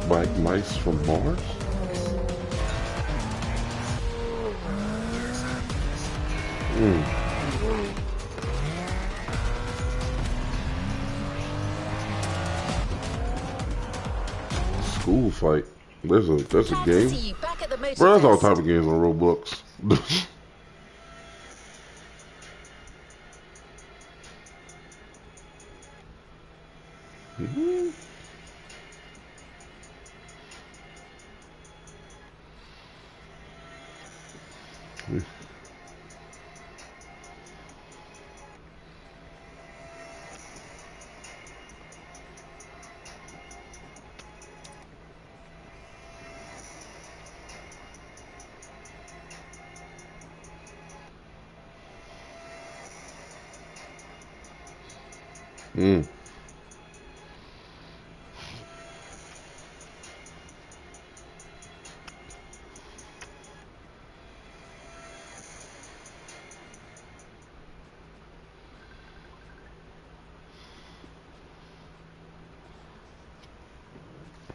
Like mice from Mars? School fight. That's a Glad to game. see you back at the Bro, there's all MOTORFEST. type of games on Roblox.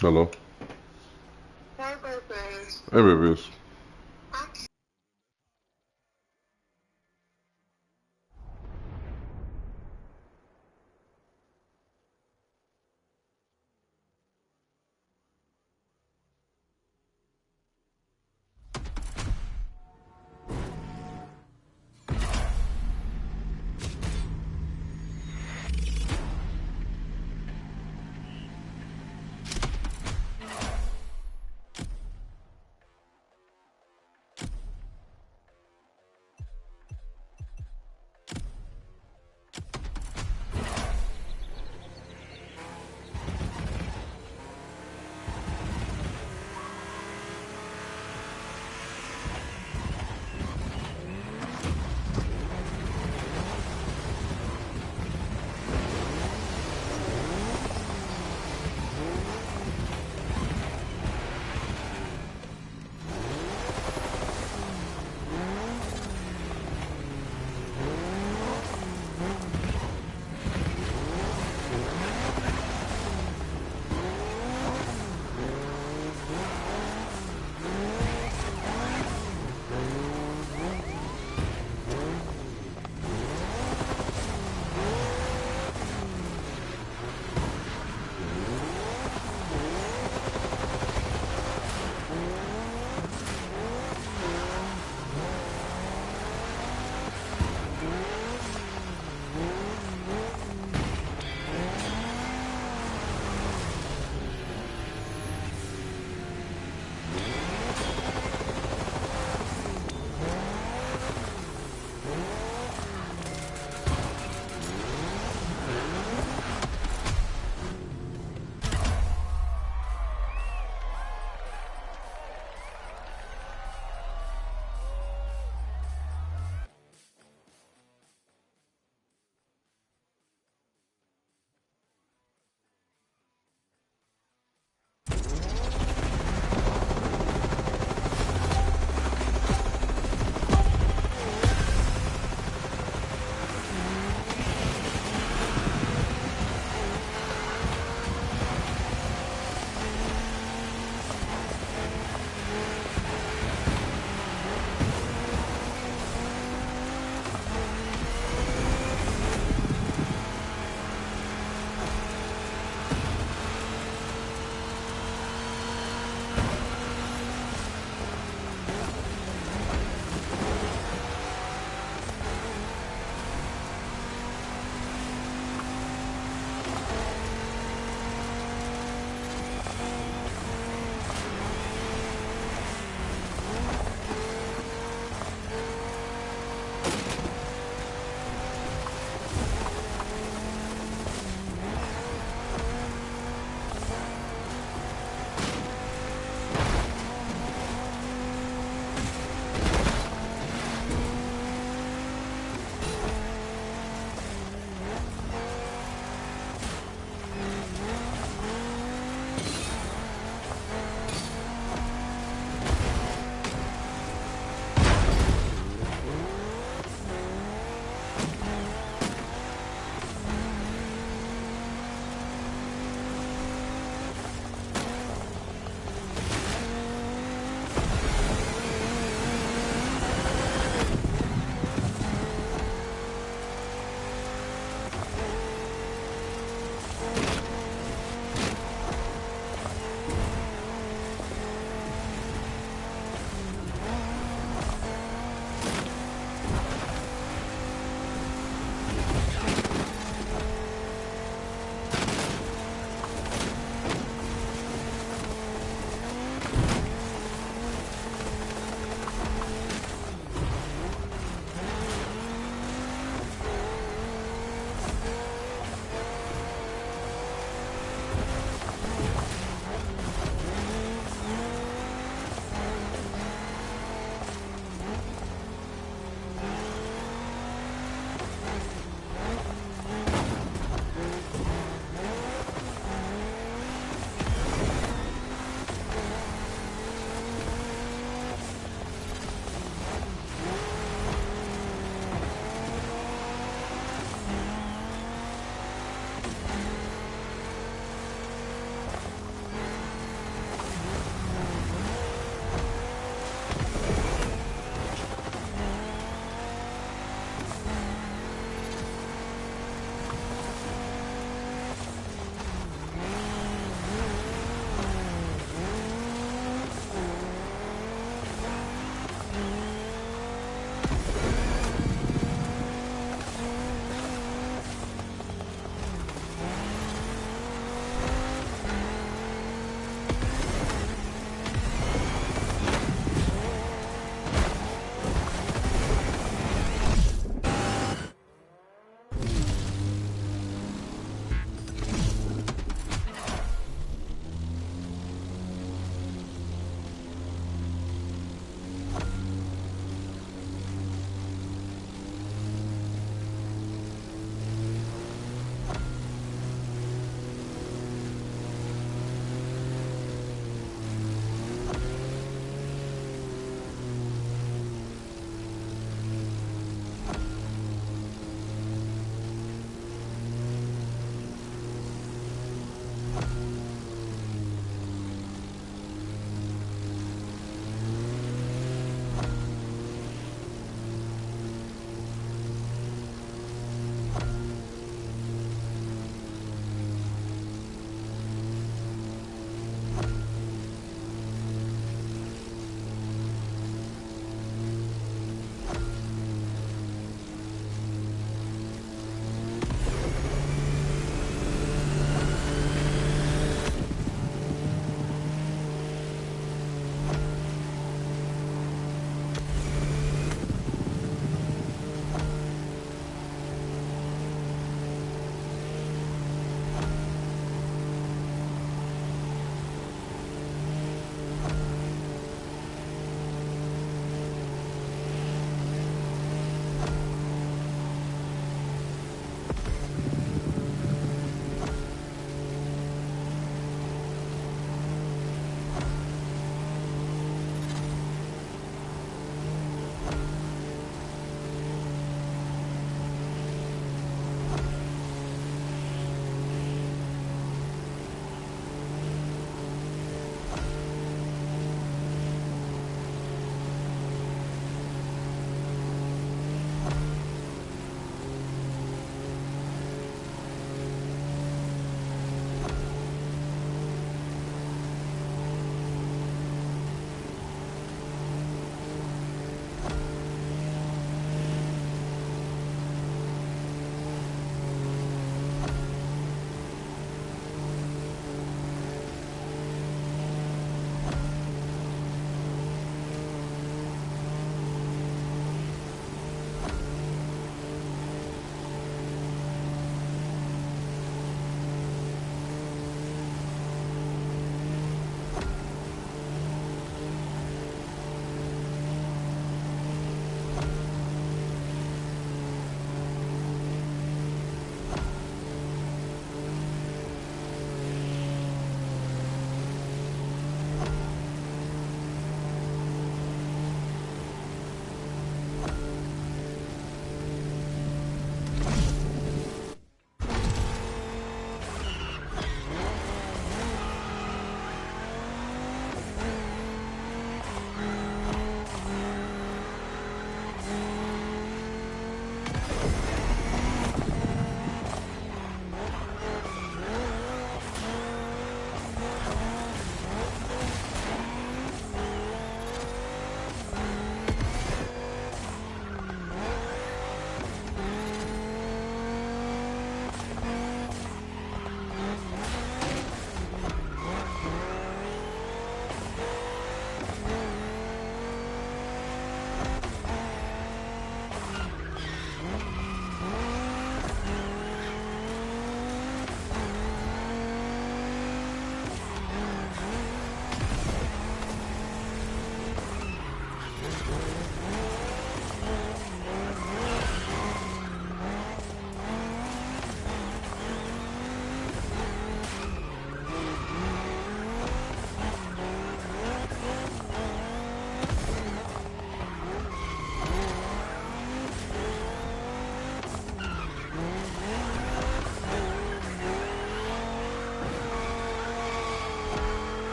Hello. Hey, babies. Hey, babies.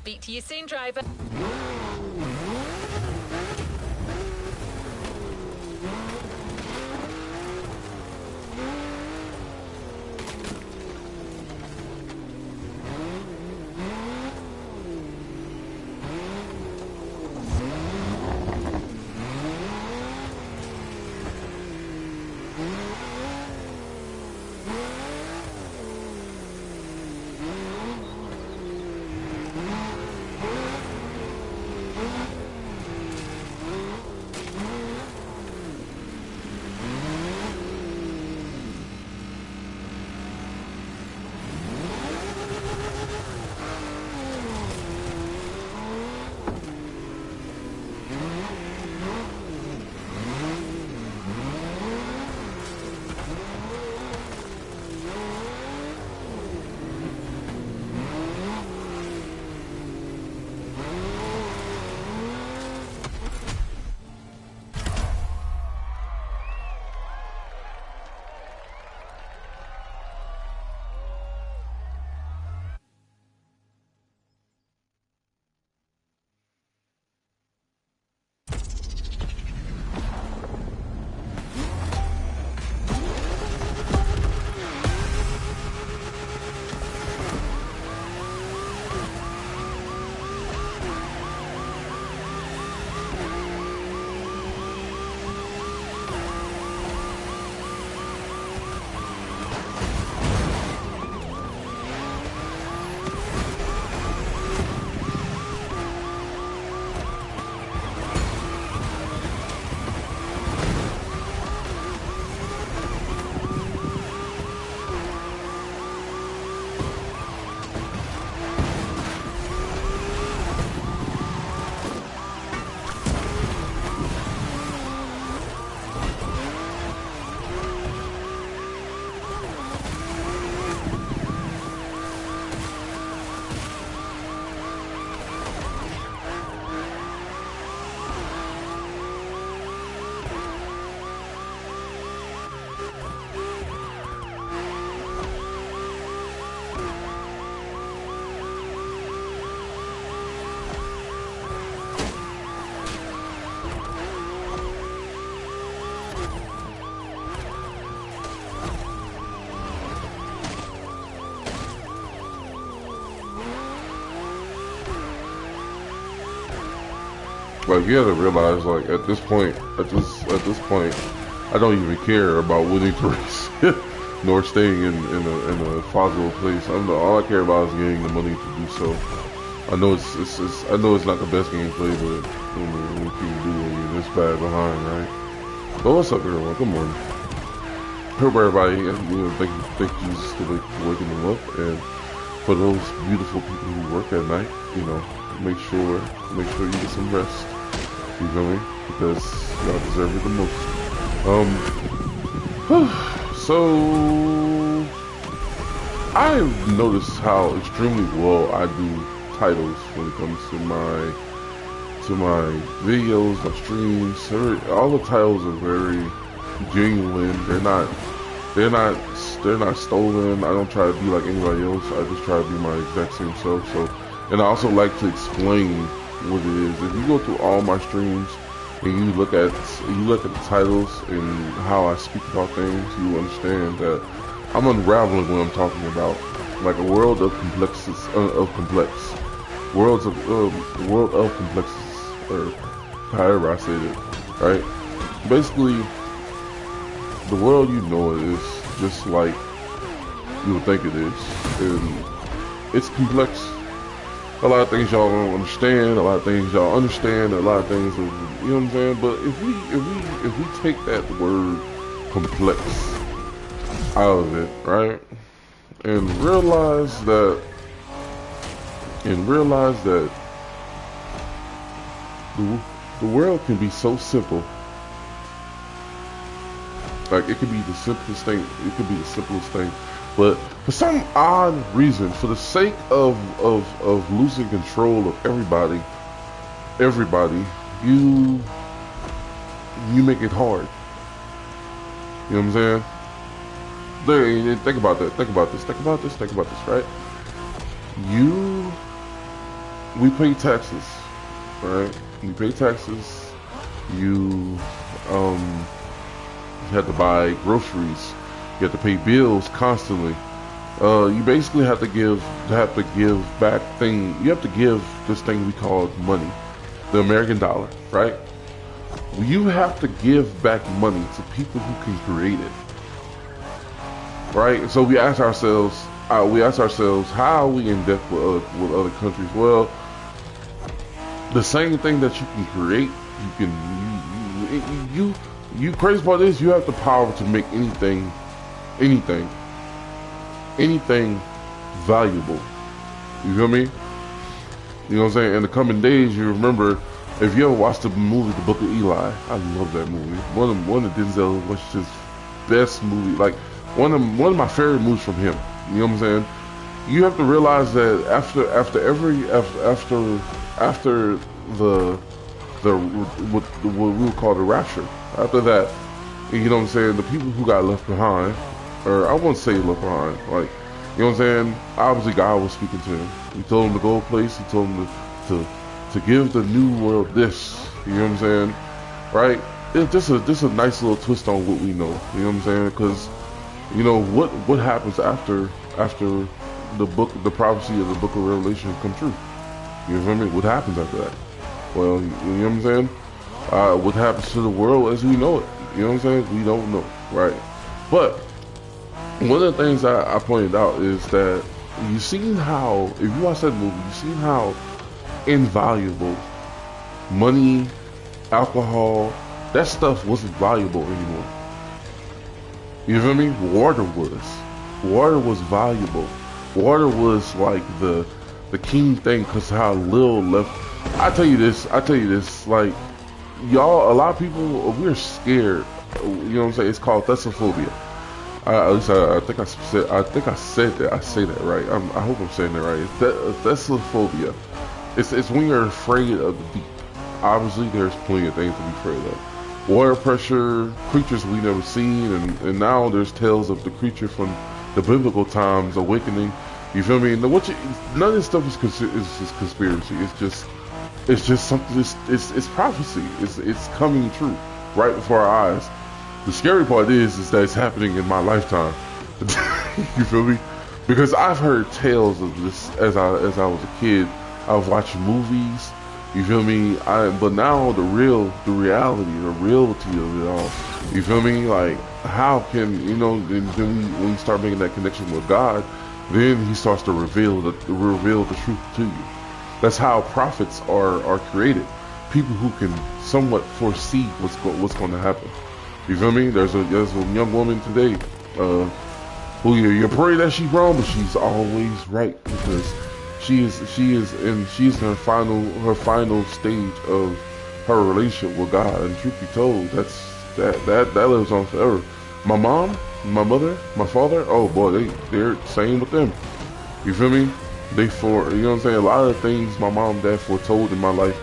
Speak to you soon, driver. Like, you gotta realize, like, at this point, I don't even care about winning the race, nor staying in a possible place. All I care about is getting the money to do so. I know I know it's not the best gameplay, but what can you do when you're this bad behind, right? But what's up, everyone? Good morning. Hope everybody, thank Jesus for waking them up, and for those beautiful people who work at night, make sure you get some rest. You feel me? Because y'all deserve it the most. So I've noticed how extremely well I do titles when it comes to my videos, my streams. All the titles are very genuine. They're not stolen. I don't try to be like anybody else. I just try to be my exact same self. And I also like to explain what it is. If you go through all my streams and you look at the titles and how I speak about things, you understand that I'm unraveling what I'm talking about, like a world of complexes, world of complexes, or however I said it, right? Basically, the world you know is just like you would think it is, and it's complex. A lot of things y'all don't understand, a lot of things y'all understand, a lot of things, you know what I'm saying? But if we take that word complex out of it, right, and realize that the world can be so simple. Like, it could be the simplest thing. It could be the simplest thing. But for some odd reason, for the sake of losing control of everybody, you make it hard. You know what I'm saying? Think about that. Think about this, right? we pay taxes, right? You pay taxes. You um you have to buy groceries. You have to pay bills constantly. You basically have to give back thing. You have to give this thing we call money, the American dollar, right? You have to give back money to people who can create it, right? So we ask ourselves, how are we in debt with other countries? Well, the same thing that you can create, you crazy part is you have the power to make anything, anything valuable. You feel me? You know what I'm saying? In the coming days, you remember, if you ever watched the movie The Book of Eli, I love that movie. One of Denzel Washington's best movie, like one of my favorite movies from him. You know what I'm saying? You have to realize that after what we would call the rapture, after that, you know what I'm saying, the people who got left behind, or I won't say left behind, like, you know what I'm saying, obviously God was speaking to him. He told him to go a place. He told him to give the new world this. You know what I'm saying, right? It's just a nice little twist on what we know. You know what I'm saying? Because you know what happens after the prophecy of the book of Revelation come true. You know what I mean? What happens after that? Well, you know what I'm saying? What happens to the world as we know it? You know what I'm saying? We don't know, right? But one of the things I pointed out is that you seen how, if you watch that movie, you seen how invaluable money, alcohol, that stuff wasn't valuable anymore. You feel me? Water was valuable. Water was like the key thing, because how little left. I tell you this, like, y'all, a lot of people, we're scared. You know what I'm saying? It's called thessophobia. At least I think I said that. I say that right. I hope I'm saying that right. It's thessophobia. It's when you're afraid of the deep. Obviously, there's plenty of things to be afraid of. Water pressure, creatures we never seen, and now there's tales of the creature from the biblical times awakening. You feel me? None of this stuff is just conspiracy. It's just something. It's prophecy. It's coming true right before our eyes. The scary part is that it's happening in my lifetime. You feel me? Because I've heard tales of this as I was a kid. I've watched movies. You feel me? But now the reality of it all. You feel me? Like, how can, you know? Then when you start making that connection with God, then He starts to reveal the truth to you. That's how prophets are created. People who can somewhat foresee what's going to happen. You feel me? There's a young woman today who you pray that she's wrong, but she's always right, because she's in her final stage of her relationship with God. And truth be told, that lives on forever. My mom, my mother, my father, oh boy, they're same with them. You feel me? You know what I'm saying? A lot of things my mom and dad foretold in my life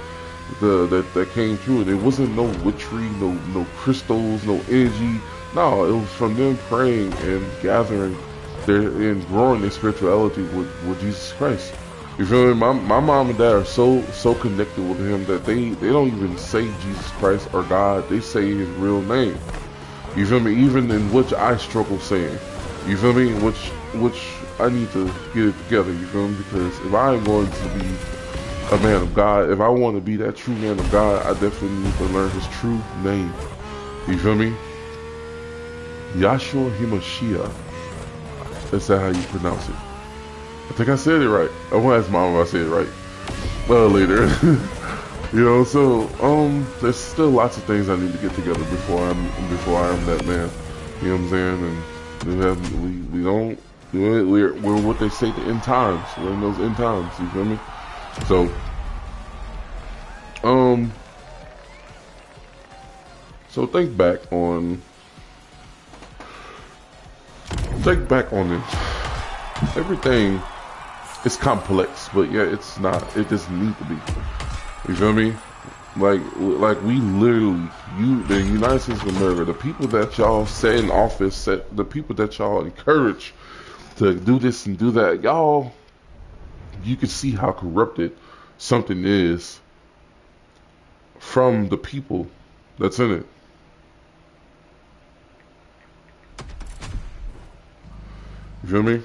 that came true. There wasn't no witchery, no crystals, no energy. No, it was from them praying and gathering and growing their spirituality with Jesus Christ. You feel me? My mom and dad are so connected with Him that they don't even say Jesus Christ or God. They say His real name. You feel me? Even in which I struggle saying. You feel me? Which I need to get it together. You feel me? Because if I'm going to be a man of God, if I want to be that true man of God, I definitely need to learn His true name. You feel me? Yahshua HaMashiach. Is that how you pronounce it? I think I said it right. I want to ask Mom if I said it right. Later. You know, so there's still lots of things I need to get together before I'm that man. You know what I'm saying? And we don't do it. We're what they say, the end times. We're in those end times. You feel me? So so think back on this. Everything is complex, but yeah, it's not. It doesn't need to be. You feel me? Like we literally, the United States of America, the people that y'all set in office, the people that y'all encourage to do this and do that, y'all, you can see how corrupted something is from the people that's in it. You feel me?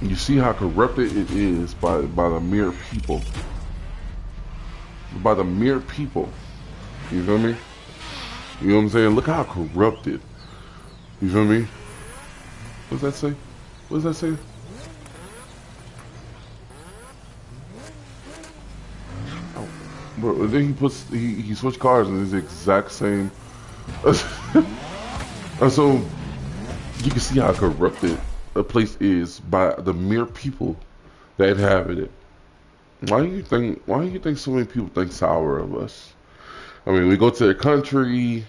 You see how corrupted it is by the mere people. By the mere people. You feel me? You know what I'm saying? Look how corrupted. You feel me? What does that say? What does that say? Oh, bro, and then he switched cars and it's the exact same. And so you can see how corrupted a place is by the mere people that inhabit it. Why do you think so many people think sour of us? I mean, we go to their country,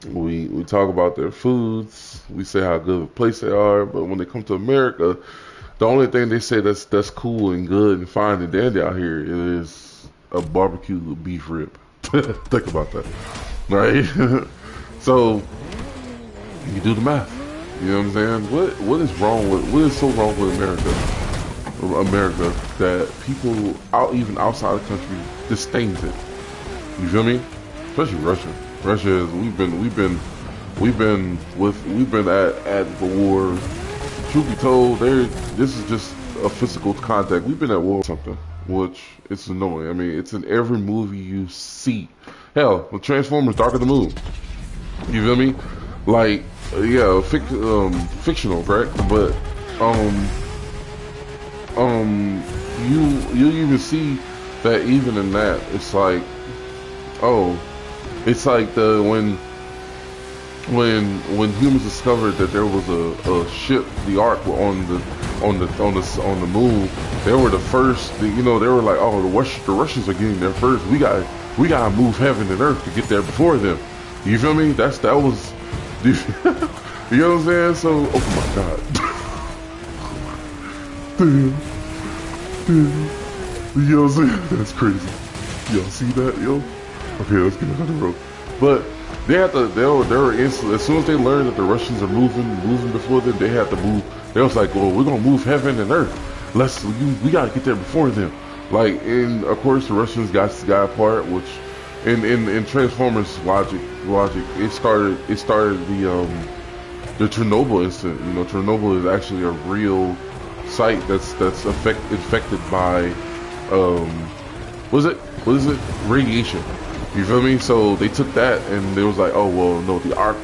we talk about their foods, we say how good of a place they are, but when they come to America, the only thing they say that's cool and good and fine and dandy out here is a barbecue beef rib. Think about that, right? So you do the math. You know what I'm saying? What is so wrong with America that people even outside the country disdains it? You feel me? Especially Russia. Russia is we've been at the war. Truth be told, this is just a physical contact. We've been at war with something, which it's annoying. I mean, it's in every movie you see. Hell, the Transformers: Dark of the Moon. You feel me? Like, yeah, fictional, correct? But you even see that even in that, it's like, oh, it's like when humans discovered that there was a ship, the Ark, on the moon. They were the first. You know, they were like, oh, the Russians are getting there first. We gotta move heaven and earth to get there before them. You feel me? That was. You know what I'm saying? So, oh my god. Damn. You know what I'm saying? That's crazy. Y'all see that, yo? Okay, let's get another road. But they were instantly, as soon as they learned that the Russians are moving before them, they had to move. They was like, well, we're gonna move heaven and earth. We gotta get there before them. Like, and of course the Russians got apart, which in Transformers logic, it started the Chernobyl incident. You know, Chernobyl is actually a real site that's infected by what is it? Radiation. You feel me? So they took that and they was like, oh well, no, the arc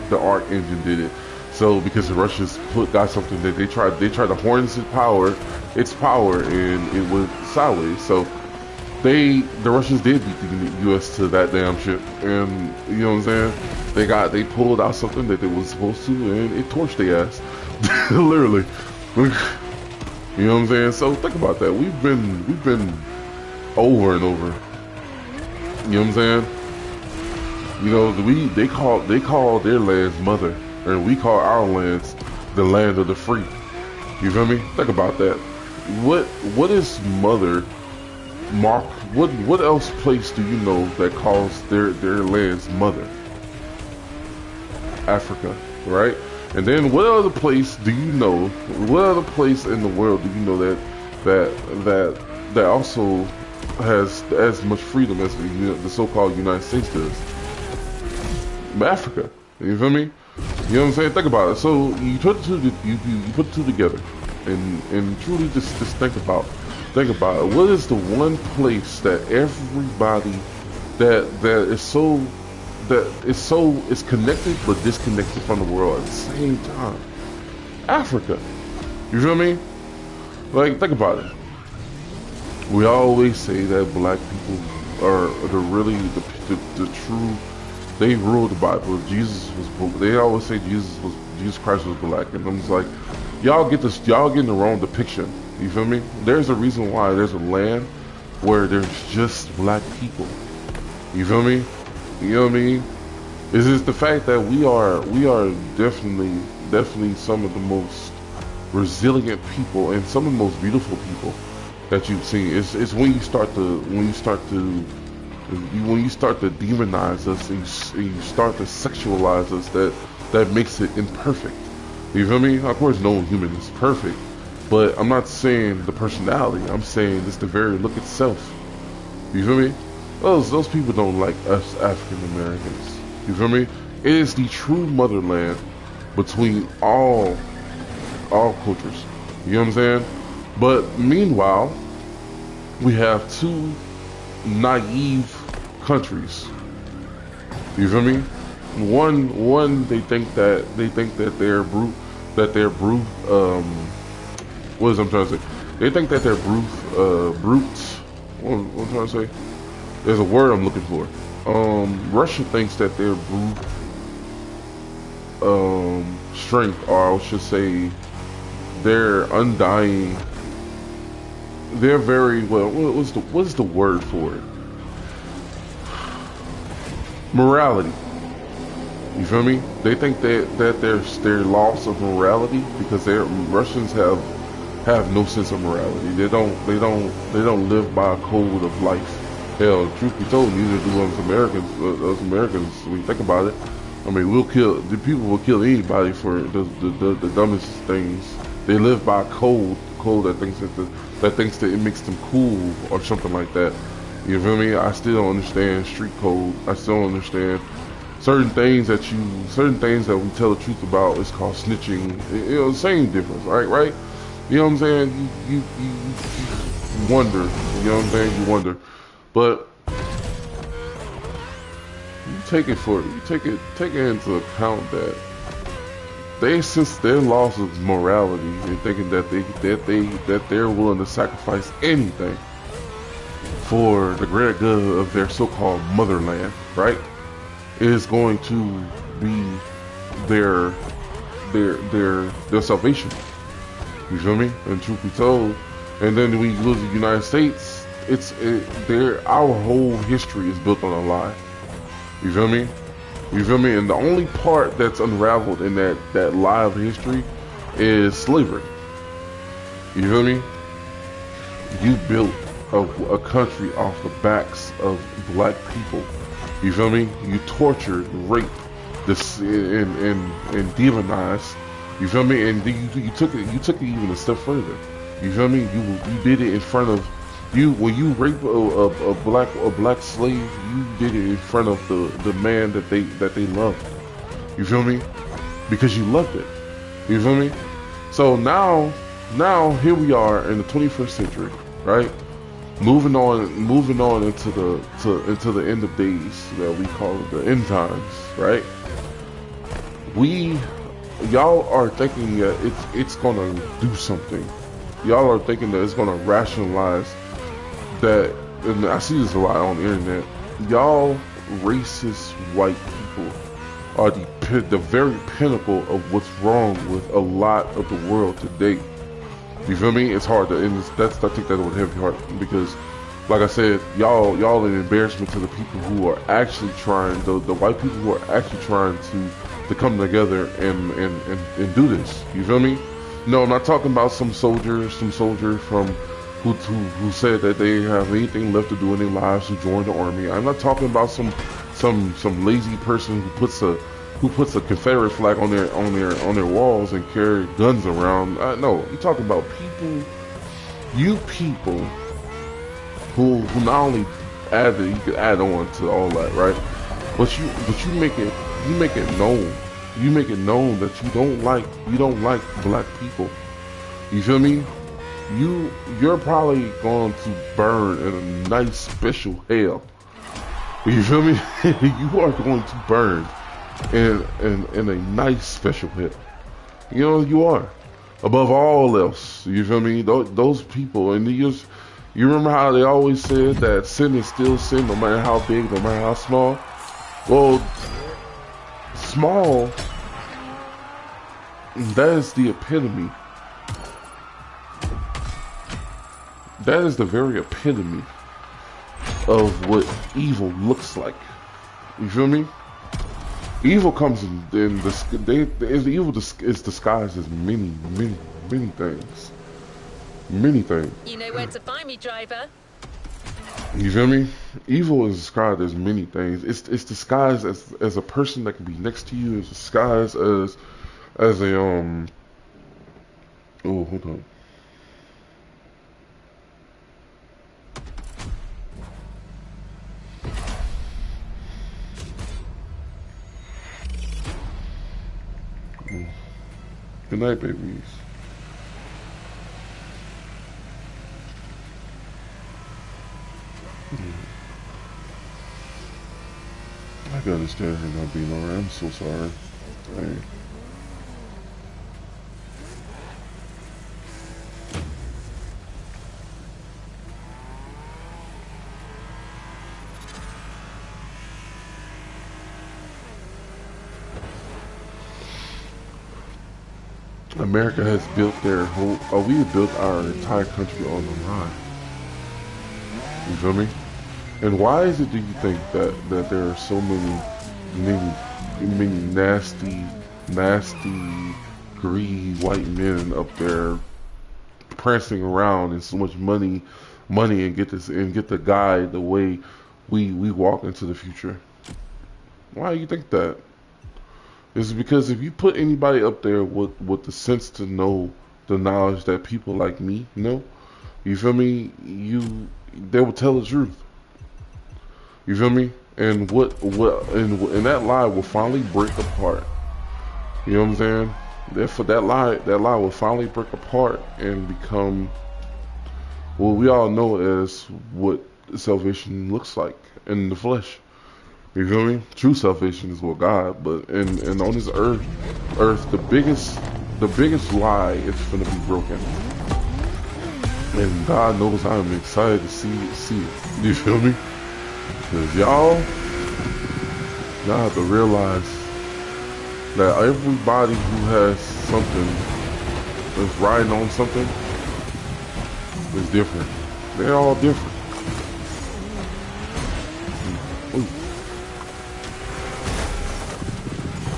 engine did it. So because the Russians got something that they tried to harness its power, and it went sideways. So the Russians did beat the U.S. to that damn ship, and you know what I'm saying? They pulled out something that they was supposed to, and it torched their ass, literally. You know what I'm saying? So think about that. We've been over and over. You know what I'm saying? You know, they call their lands mother, and we call our lands the land of the free. You feel me? Think about that. What is mother? Mark, what else place do you know that calls their lands mother? Africa, right? And then what other place do you know? What other place in the world do you know that also has as much freedom as the so-called United States does? Africa. You feel me? You know what I'm saying? Think about it. So you put the two together, and truly just think about it. What is the one place that everybody is connected but disconnected from the world at the same time? Africa. You feel me? Like, think about it. We always say that black people are the true. They ruled the Bible. They always say Jesus Christ was black, and I'm just like, y'all getting the wrong depiction. You feel me? There's a reason why there's a land where there's just black people. You feel me? You know what I mean? It's just the fact that we are definitely some of the most resilient people and some of the most beautiful people that you've seen. It's when you start to demonize us and you start to sexualize us that makes it imperfect. You feel me? Of course, no human is perfect, But I'm not saying the personality. I'm saying it's the very look itself. You feel me? Those people don't like us African Americans. You feel me? It is the true motherland between all cultures. You know what I'm saying? But meanwhile, we have two naive countries. You feel me? One they think that they're brute, what is I'm trying to say? They think that they're brutes. What I'm trying to say? There's a word I'm looking for. Russia thinks that they're brute strength, or I should say they're undying. They're very well. What's the word for it? Morality. You feel me? They think that their loss of morality because Russians have no sense of morality. They don't live by a code of life. Hell, truth be told, neither do us Americans. Us Americans, when you think about it, I mean, the people will kill anybody for the dumbest things. They live by a code that thinks that it makes them cool or something like that. You feel me? I still don't understand street code. I still don't understand certain things that we tell the truth about is called snitching. You know, same difference, right? You know what I'm saying? You wonder. You know what I'm saying? You wonder, but you take it into account that since their loss of morality, they're thinking that they're willing to sacrifice anything for the greater good of their so-called motherland, right? Is going to be their salvation. You feel me? And truth be told, and then when you lose the United States, our whole history is built on a lie. You feel me? You feel me? And the only part that's unraveled in that lie of history is slavery. You feel me? You built a country off the backs of black people. You feel me? You tortured, raped, and demonized. You feel me? And you took it even a step further. You feel me? You did it in front of you when you rape a black slave. You did it in front of the man that they loved. You feel me? Because you loved it. You feel me? So now here we are in the 21st century, right? Moving on into the end of days that we call it the end times, right? Y'all are thinking that it's gonna do something. Y'all are thinking that it's gonna rationalize that, and I see this a lot on the internet. Y'all racist white people are the very pinnacle of what's wrong with a lot of the world today. You feel me? It's hard to, and I think that with a heavy heart because, like I said, y'all an embarrassment to the people who are actually trying, the white people who are actually trying to come together and do this. You feel me? No, I'm not talking about some soldier from who said that they have anything left to do in their lives who joined the army. I'm not talking about some lazy person who puts a Confederate flag on their walls and carry guns around. No, you're talking about people who not only you could add on to all that, right? But you make it known. You make it known that you don't like black people. You feel me? You're probably going to burn in a nice special hell. You feel me? You are going to burn in a nice special hell. You know you are. Above all else, you feel me? Those people, and you remember how they always said that sin is still sin, no matter how big, no matter how small. Well, small. That is the epitome. That is the very epitome of what evil looks like. You feel me? Evil comes in this. Evil is disguised as many things. Many things. You know where to find me, driver. You feel me? Evil is described as many things. It's disguised as a person that can be next to you. It's disguised as a Oh, hold on. Good night, babies. I can understand her not being alright. I'm so sorry. Hey. America has built their whole, we have built our entire country on the lie. You feel me? And why is it, do you think, that there are so many nasty, greedy white men up there prancing around and so much money, and get the guide the way we walk into the future? Why do you think that? It's because if you put anybody up there with the sense to know the knowledge that people like me know, you feel me? They will tell the truth. You feel me? And and that lie will finally break apart. You know what I'm saying? Therefore, that lie will finally break apart and become what we all know as what salvation looks like in the flesh. You feel me? True salvation is what God, but and on this earth, the biggest lie is gonna be broken. And God knows I'm excited to see it. You feel me? Because y'all have to realize that everybody who has something, that's riding on something, is different. They're all different. Ooh.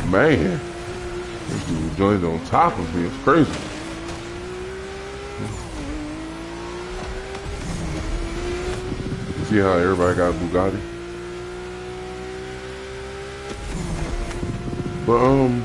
Man, this dude joined on top of me. It's crazy. You see how everybody got a Bugatti? But hold up.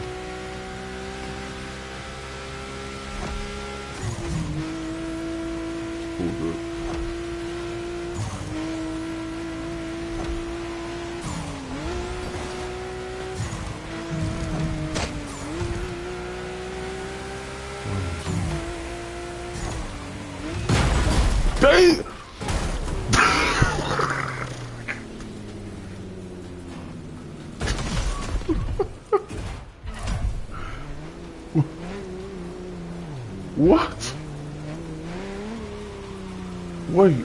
Dang! What? Wait.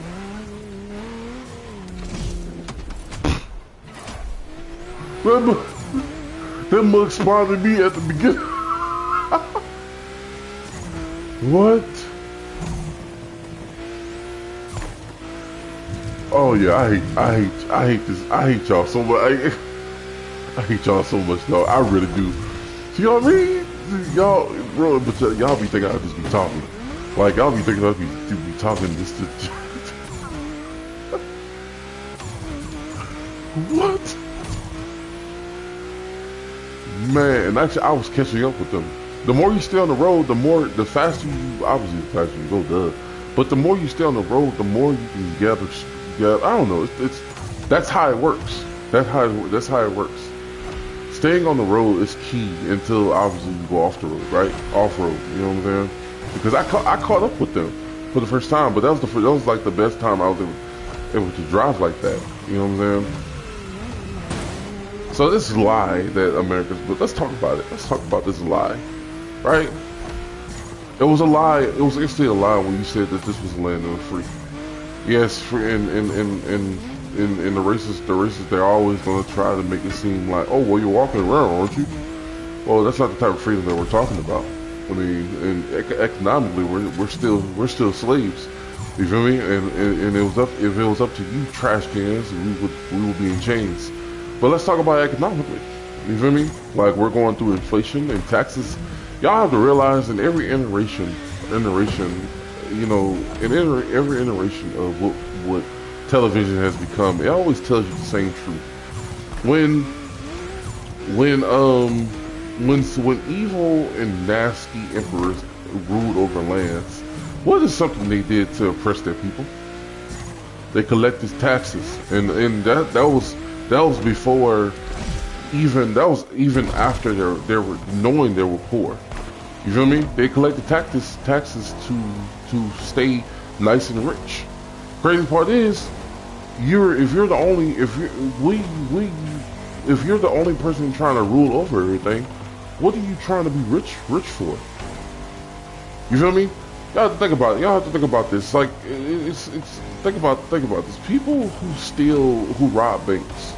That mug spawned me at the beginning. What? Oh yeah, I hate this. I hate y'all so much. I hate y'all so much, though. I really do. You know what I mean? Y'all, bro, but y'all be thinking I just be talking. Like, y'all be thinking I be talking just to... What? Man, and actually, I was catching up with them. The more you stay on the road, the faster you, obviously the faster you go, duh. But the more you stay on the road, the more you can gather, I don't know, that's how it works. That's how it works. Staying on the road is key until obviously you go off the road, right? Off road, you know what I'm saying? Because I caught up with them for the first time, but that was like the best time I was able to drive like that. You know what I'm saying? So this lie that America's, but let's talk about it. Let's talk about this lie, right? It was a lie. It was instantly a lie when you said that this was a land of the free. Yes, free, and the racists, they're always going to try to make it seem like, oh, well, you're walking around, aren't you? Well, that's not the type of freedom that we're talking about. I mean, and economically, we're still slaves. You feel me? And if it was up to you, trash cans, we would be in chains. But let's talk about economically. You feel me? Like, we're going through inflation and taxes. Y'all have to realize in every iteration, you know, in every iteration of what television has become, it always tells you the same truth. When evil and nasty emperors ruled over lands, what is something they did to oppress their people? They collected taxes, and that was before even after they were knowing they were poor. You feel me? They collect the taxes to stay nice and rich. Crazy part is, if you're the only if you're the only person trying to rule over everything, what are you trying to be rich for? You feel me? Y'all have to think about it. Y'all have to think about this. Like it's think about this. People who rob banks,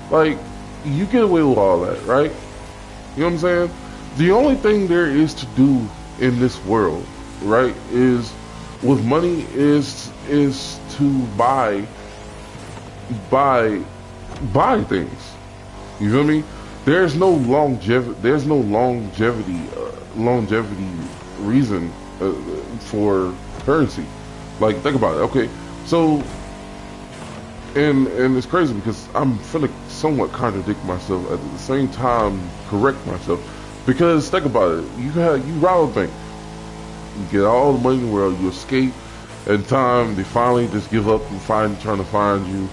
like you get away with all that, right? You know what I'm saying? The only thing there is to do in this world, right, is with money is to buy things. You feel me? There's no longevity. There's no longevity reason for currency. Like, think about it. Okay, so and it's crazy because I'm finna somewhat contradict myself at the same time correct myself, because think about it. You rob a bank, you get all the money in the world, you escape. In time, they finally just give up and trying to find you.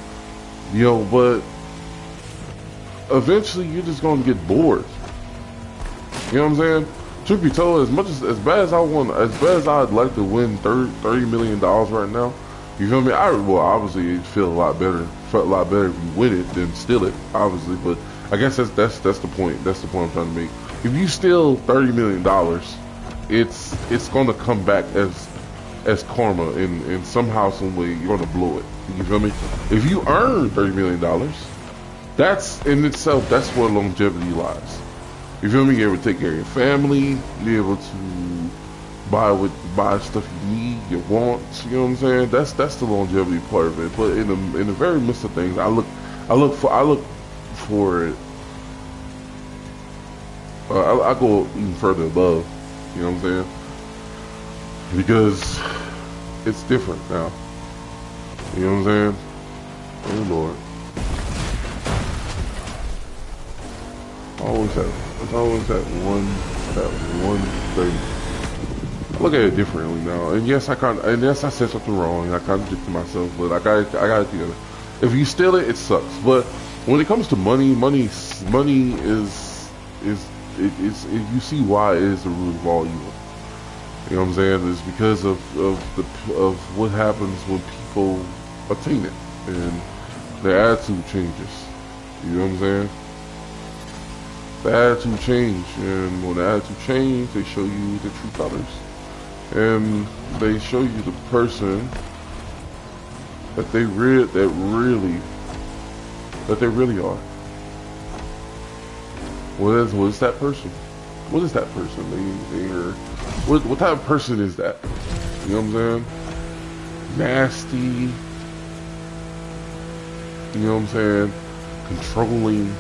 You know, but eventually you're just gonna get bored. You know what I'm saying? Truth be told, as bad as I'd like to win $30 million right now, you feel me? Obviously it felt a lot better if you win it than steal it, obviously, but I guess that's the point. That's the point I'm trying to make. If you steal $30 million, it's gonna come back as karma, and somehow, some way you're gonna blow it. You feel me? If you earn $30 million, that's in itself, that's where longevity lies. You feel me? You're able to take care of your family. You're able to buy stuff you need, your wants. You know what I'm saying? That's the longevity part of it. But in the very midst of things, I look for it. I go even further above. You know what I'm saying? Because it's different now. You know what I'm saying? Oh Lord. It's always that one thing. I look at it differently now. And yes, I said something wrong. I contradicted myself, but I got it together. If you steal it, it sucks. But when it comes to money is you see why it is the root of all evil. You know what I'm saying? It's because of what happens when people attain it and their attitude changes. You know what I'm saying? The attitude change, and when the attitude change, they show you the true colors, and they show you the person that they really are. What is that person? What is that person? What type of person is that? You know what I'm saying? Nasty. You know what I'm saying? Controlling.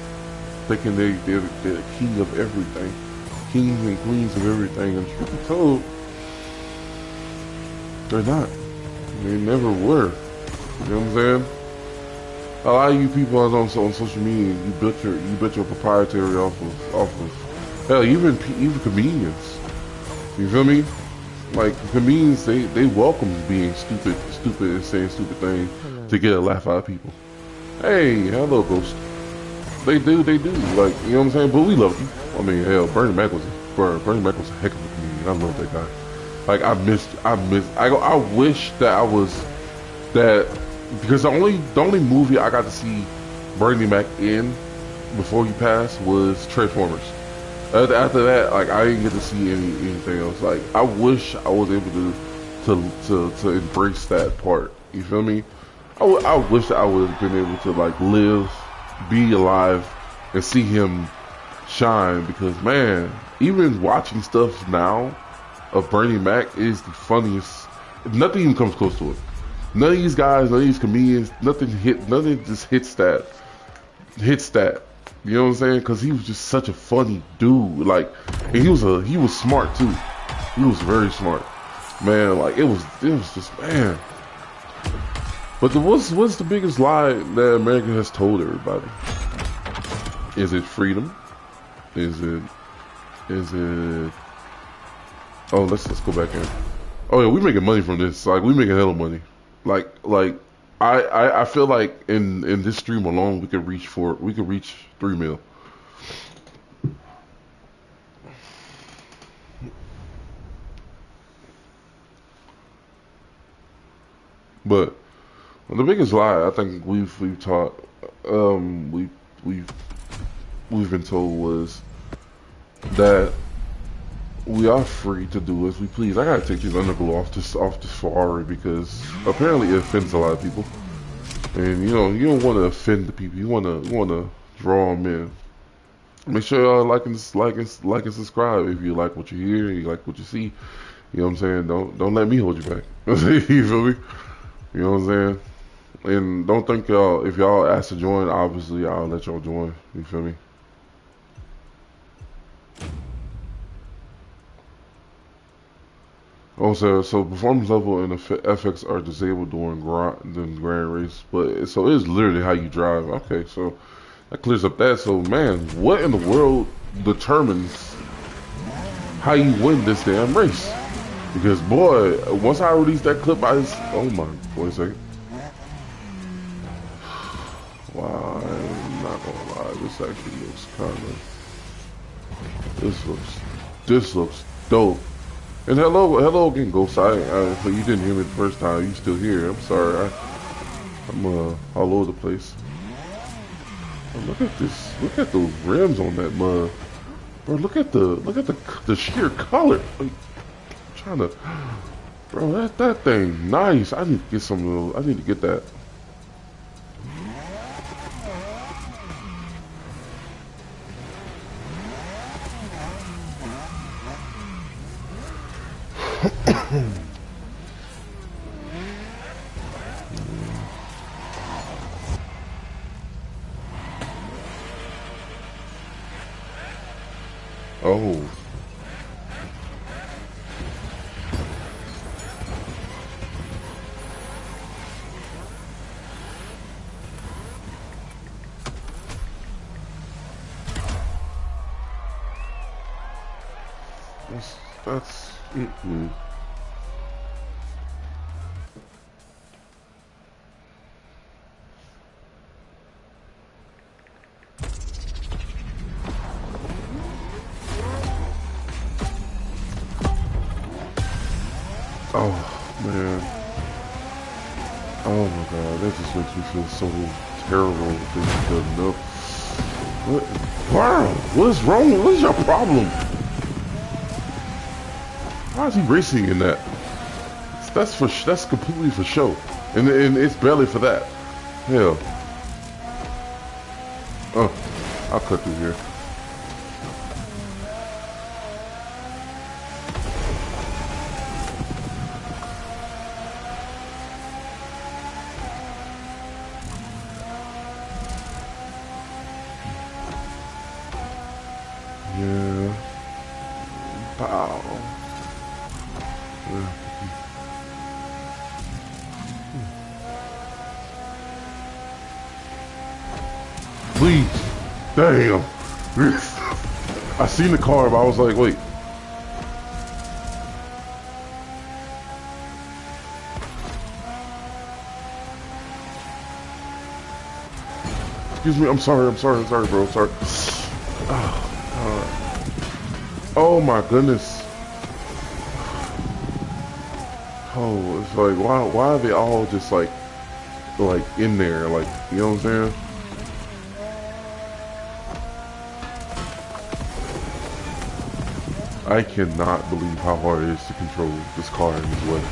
Thinking they're the king of everything, kings and queens of everything, and truth be told, they're not. They never were. You know what I'm saying? A lot of you people on social media, you built your proprietary off of hell, even comedians. You feel me? Like comedians, they welcome being stupid and saying stupid things to get a laugh out of people. Hey, hello, Ghost. They do, like, you know what I'm saying? But we love them. I mean, hell, Bernie Mac was a heck of a comedian. I love that guy. Like, I wish that I was that, because the only movie I got to see Bernie Mac in before he passed was Transformers. After that, like, I didn't get to see anything else. Like, I wish I was able to embrace that part. You feel me? I wish that I would have been able to, like, be alive and see him shine, because man, even watching stuff now of Bernie Mac is the funniest. Nothing even comes close to it. None of these guys, none of these comedians, nothing just hits that. You know what I'm saying? Because he was just such a funny dude. Like, and he was smart too. He was very smart, man. Like it was just, man. But what's the biggest lie that America has told everybody? Is it freedom? Is it? Oh, let's go back in. Oh yeah, we making money from this. Like we making hella money. Like I feel like in this stream alone we could reach 3 mil. But the biggest lie I think we've taught, we've been told was that we are free to do as we please. I gotta take these underglow off this Ferrari because apparently it offends a lot of people, and you know you don't want to offend the people. You want to draw them in. Make sure y'all like and subscribe if you like what you hear, you like what you see. You know what I'm saying? Don't let me hold you back. You feel me? You know what I'm saying? And don't think y'all, if y'all ask to join, obviously I'll let y'all join. You feel me? Also, so performance level and FX are disabled during the grand race, but so it is literally how you drive. Okay, so that clears up that. So man, what in the world determines how you win this damn race? Because boy, once I release that clip, oh my, wait a second. Wow, I'm not gonna lie, this actually looks this looks dope. And hello again, Ghost. So you didn't hear me the first time. You still here? I'm sorry. I'm all over the place. Oh, look at this. Look at those rims on that mud, bro. Look at the sheer color. Like, I'm trying to, bro. That thing nice. I need to get some of those. I need to get that. Oh. That's Oh man. Oh my god, that just makes me feel so terrible thinking of no. What? Wow, what is wrong? What is your problem? Why is he racing in that? That's completely for show, and it's barely for that. Hell. Oh, I'll cut through here. Yeah. Pow. Yeah. Please. Damn. I seen the car, but I was like, wait. Excuse me, I'm sorry, bro, I'm sorry. Oh my goodness. Oh, it's like, why are they all just like in there, like, you know what I'm saying? I cannot believe how hard it is to control this car in this way.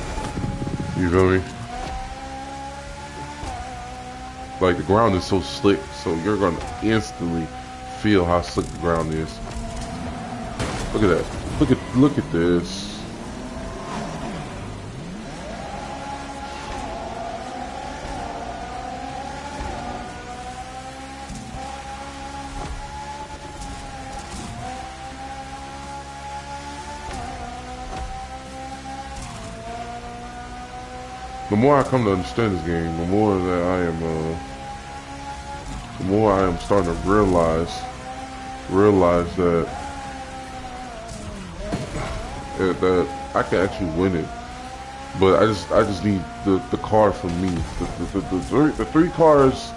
You feel me? Like, the ground is so slick, so you're gonna instantly feel how slick the ground is. Look at that. Look at this. The more I come to understand this game, the more that the more I am starting to realize that that I can actually win it. But I just need the car from me. The three cars,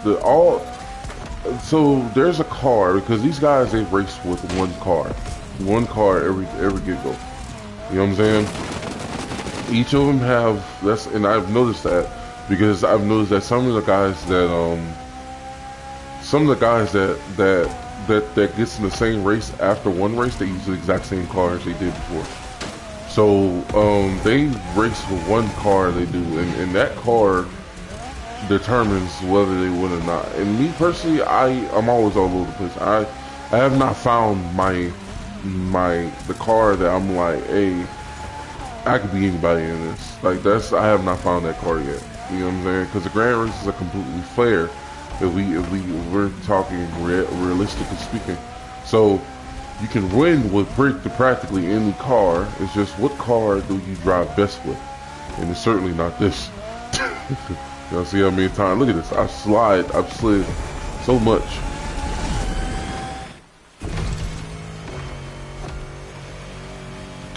so there's a car, because these guys, they race with one car every get-go. You know what I'm saying? Each of them have, and I've noticed that because I've noticed that some of the guys that gets in the same race after one race, they use the exact same car as they did before. So they race with one car they do, and that car determines whether they win or not. And me personally, I'm always all over the place. I have not found the car that I'm like, hey, I could be anybody in this. Like I have not found that car yet. You know what I'm saying? Because the grand races are completely fair. If we're talking realistically speaking, so you can win with practically any car. It's just what car do you drive best with, and it's certainly not this. You know, see how many times? Look at this. I've slid so much.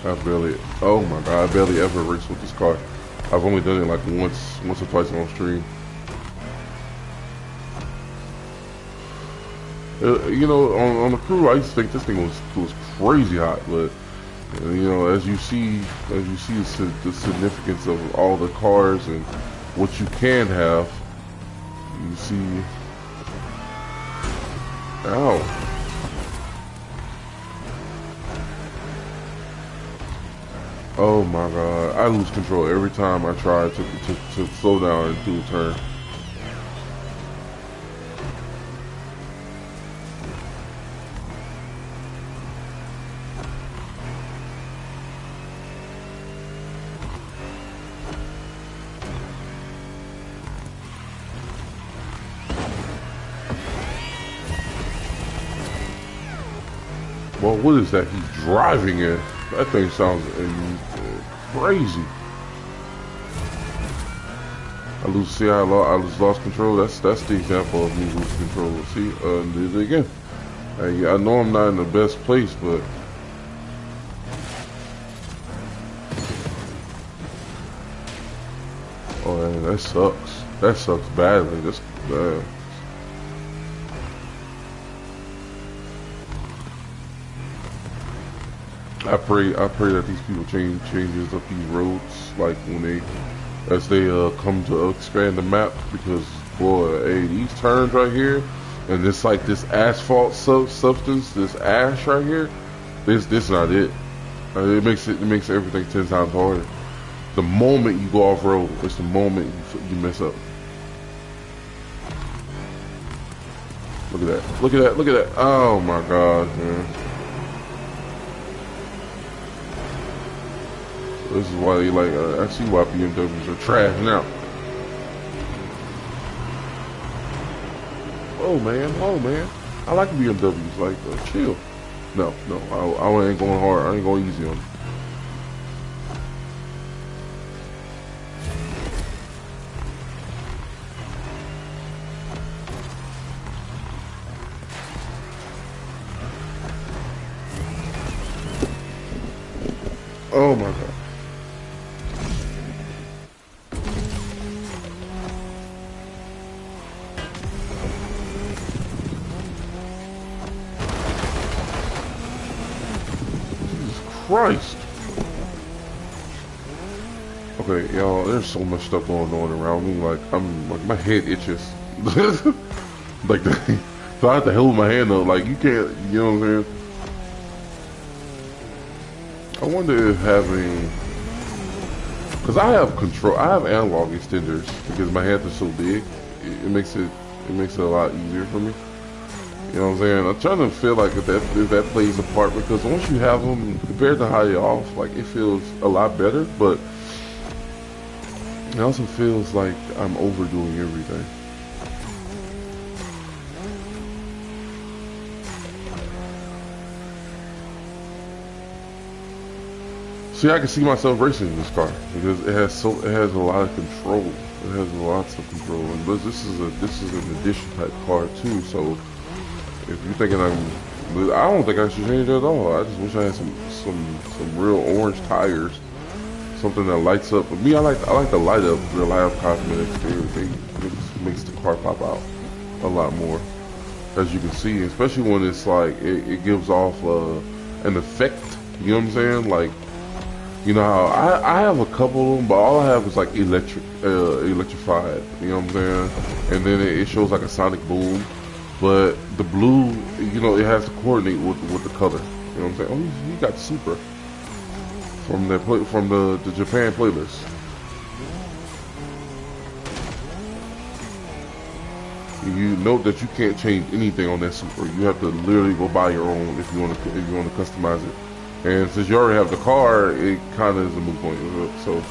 Oh my god, I barely ever raced with this car. I've only done it like once or twice on stream. You know, on the crew, I used to think this thing was crazy hot, but you know, as you see the significance of all the cars and what you can have, you see. Ow. Oh my god, I lose control every time I try to slow down and do a turn. Well, what is that he's driving in? That thing sounds crazy. I just lost control. That's the example of me losing control. See, did it again. I know I'm not in the best place, but oh man, that sucks. That sucks badly. That's bad. I pray that these people changes up these roads, like as they come to expand the map, because boy, hey, these turns right here, and this like this asphalt substance, this ash right here, this not it. It makes everything 10 times harder. The moment you go off road, it's the moment you mess up. Look at that! Look at that! Look at that! Oh my God, man. This is why they like, I see why BMWs are trash now. Oh man, I like BMWs, like, chill. No, I ain't going hard, I ain't going easy on them. Oh my God. Christ. Okay, y'all, there's so much stuff going on around me, like my head itches. Like so I have to hold my hand up, like you can't, you know what I'm saying? I wonder if having, cause I have analog extenders because my hands are so big, it makes it a lot easier for me. You know what I'm saying? I'm trying to feel like if that plays a part, because once you have them, compared to how you're off, like it feels a lot better, but it also feels like I'm overdoing everything. See, I can see myself racing in this car because it has a lot of control. It has lots of control, and this is an edition type car too, so. If you're thinking I don't think I should change it at all. I just wish I had some real orange tires, something that lights up. For me, I like the light up cosmetics. It makes the car pop out a lot more, as you can see, especially when it's like it gives off an effect. You know what I'm saying? Like You know how I have a couple of them, but all I have is like electrified. You know what I'm saying? And then it shows like a sonic boom. But the blue, you know, it has to coordinate with the color. You know what I'm saying? Oh, he got super from from the Japan playlist. You note that you can't change anything on that super. You have to literally go buy your own if you want to customize it. And since you already have the car, it kind of is a moot point. So.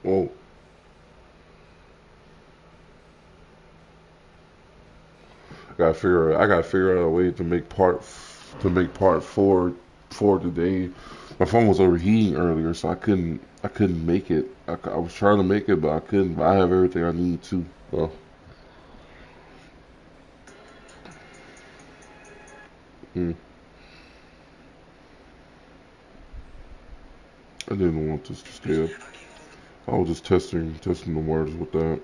Whoa. I gotta figure out a way to make part four today. My phone was overheating earlier, so I couldn't make it. I was trying to make it, but I couldn't. But I have everything I need to. So, mm, I didn't want this to stay up. I was just testing the waters with that.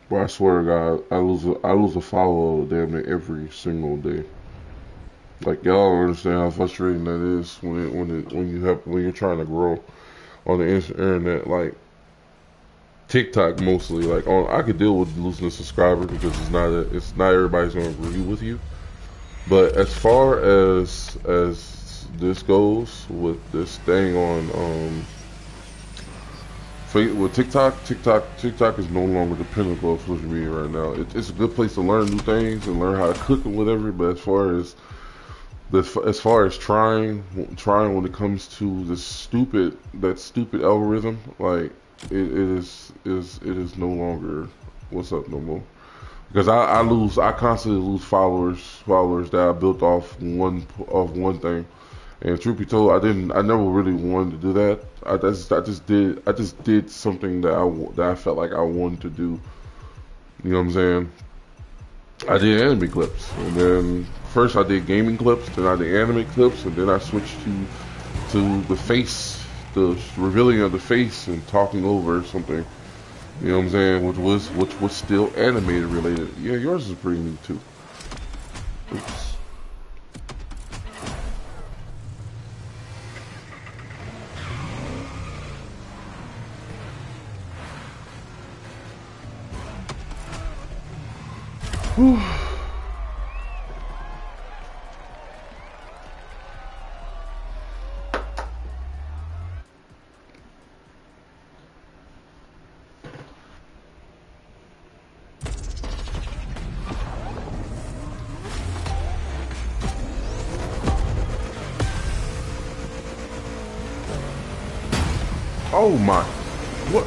But I swear to God, I lose a follower damn near every single day. Like y'all don't understand how frustrating that is when you're trying to grow on the internet. Like TikTok mostly. Like I could deal with losing a subscriber because it's not everybody's gonna agree with you. But as far as this goes with this thing on with TikTok is no longer the pinnacle of social media right now. It's a good place to learn new things and learn how to cook and whatever. But as far as trying when it comes to that stupid algorithm, like it is no longer what's up no more. Because I constantly lose followers that I built off one thing. And truth be told, I never really wanted to do that. I just did something that I felt like I wanted to do. You know what I'm saying? I did anime clips, and then first I did gaming clips, then I did anime clips, and then I switched to the revealing of the face and talking over something. You know what I'm saying? Which was still animated related. Yeah, yours is pretty neat too. Oops. Whew. Oh my, what?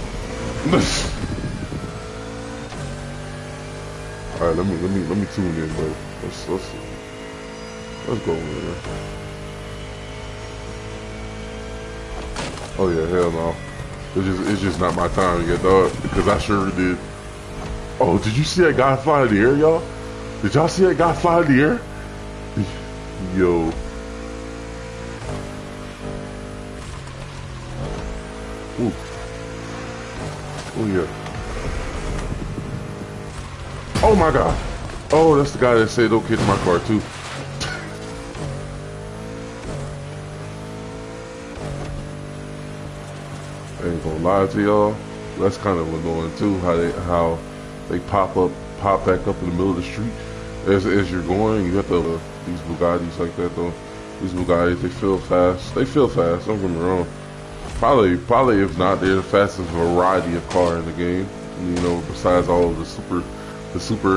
All right, let me tune in, bro. Let's go, man. Oh yeah, hell no. It's just not my time yet, dog. Because I sure did. Oh, did you see that guy fly in the air, y'all? Did y'all see that guy fly in the air? Yo. Ooh. Oh yeah. Oh my god. Oh, that's the guy that said don't kick my car too. I ain't gonna lie to y'all. That's kind of annoying too. How they pop back up in the middle of the street as you're going. You have to these Bugattis like that though. These Bugattis, they feel fast. They feel fast. Don't get me wrong. Probably if not, they're the fastest variety of car in the game. You know, besides all of the super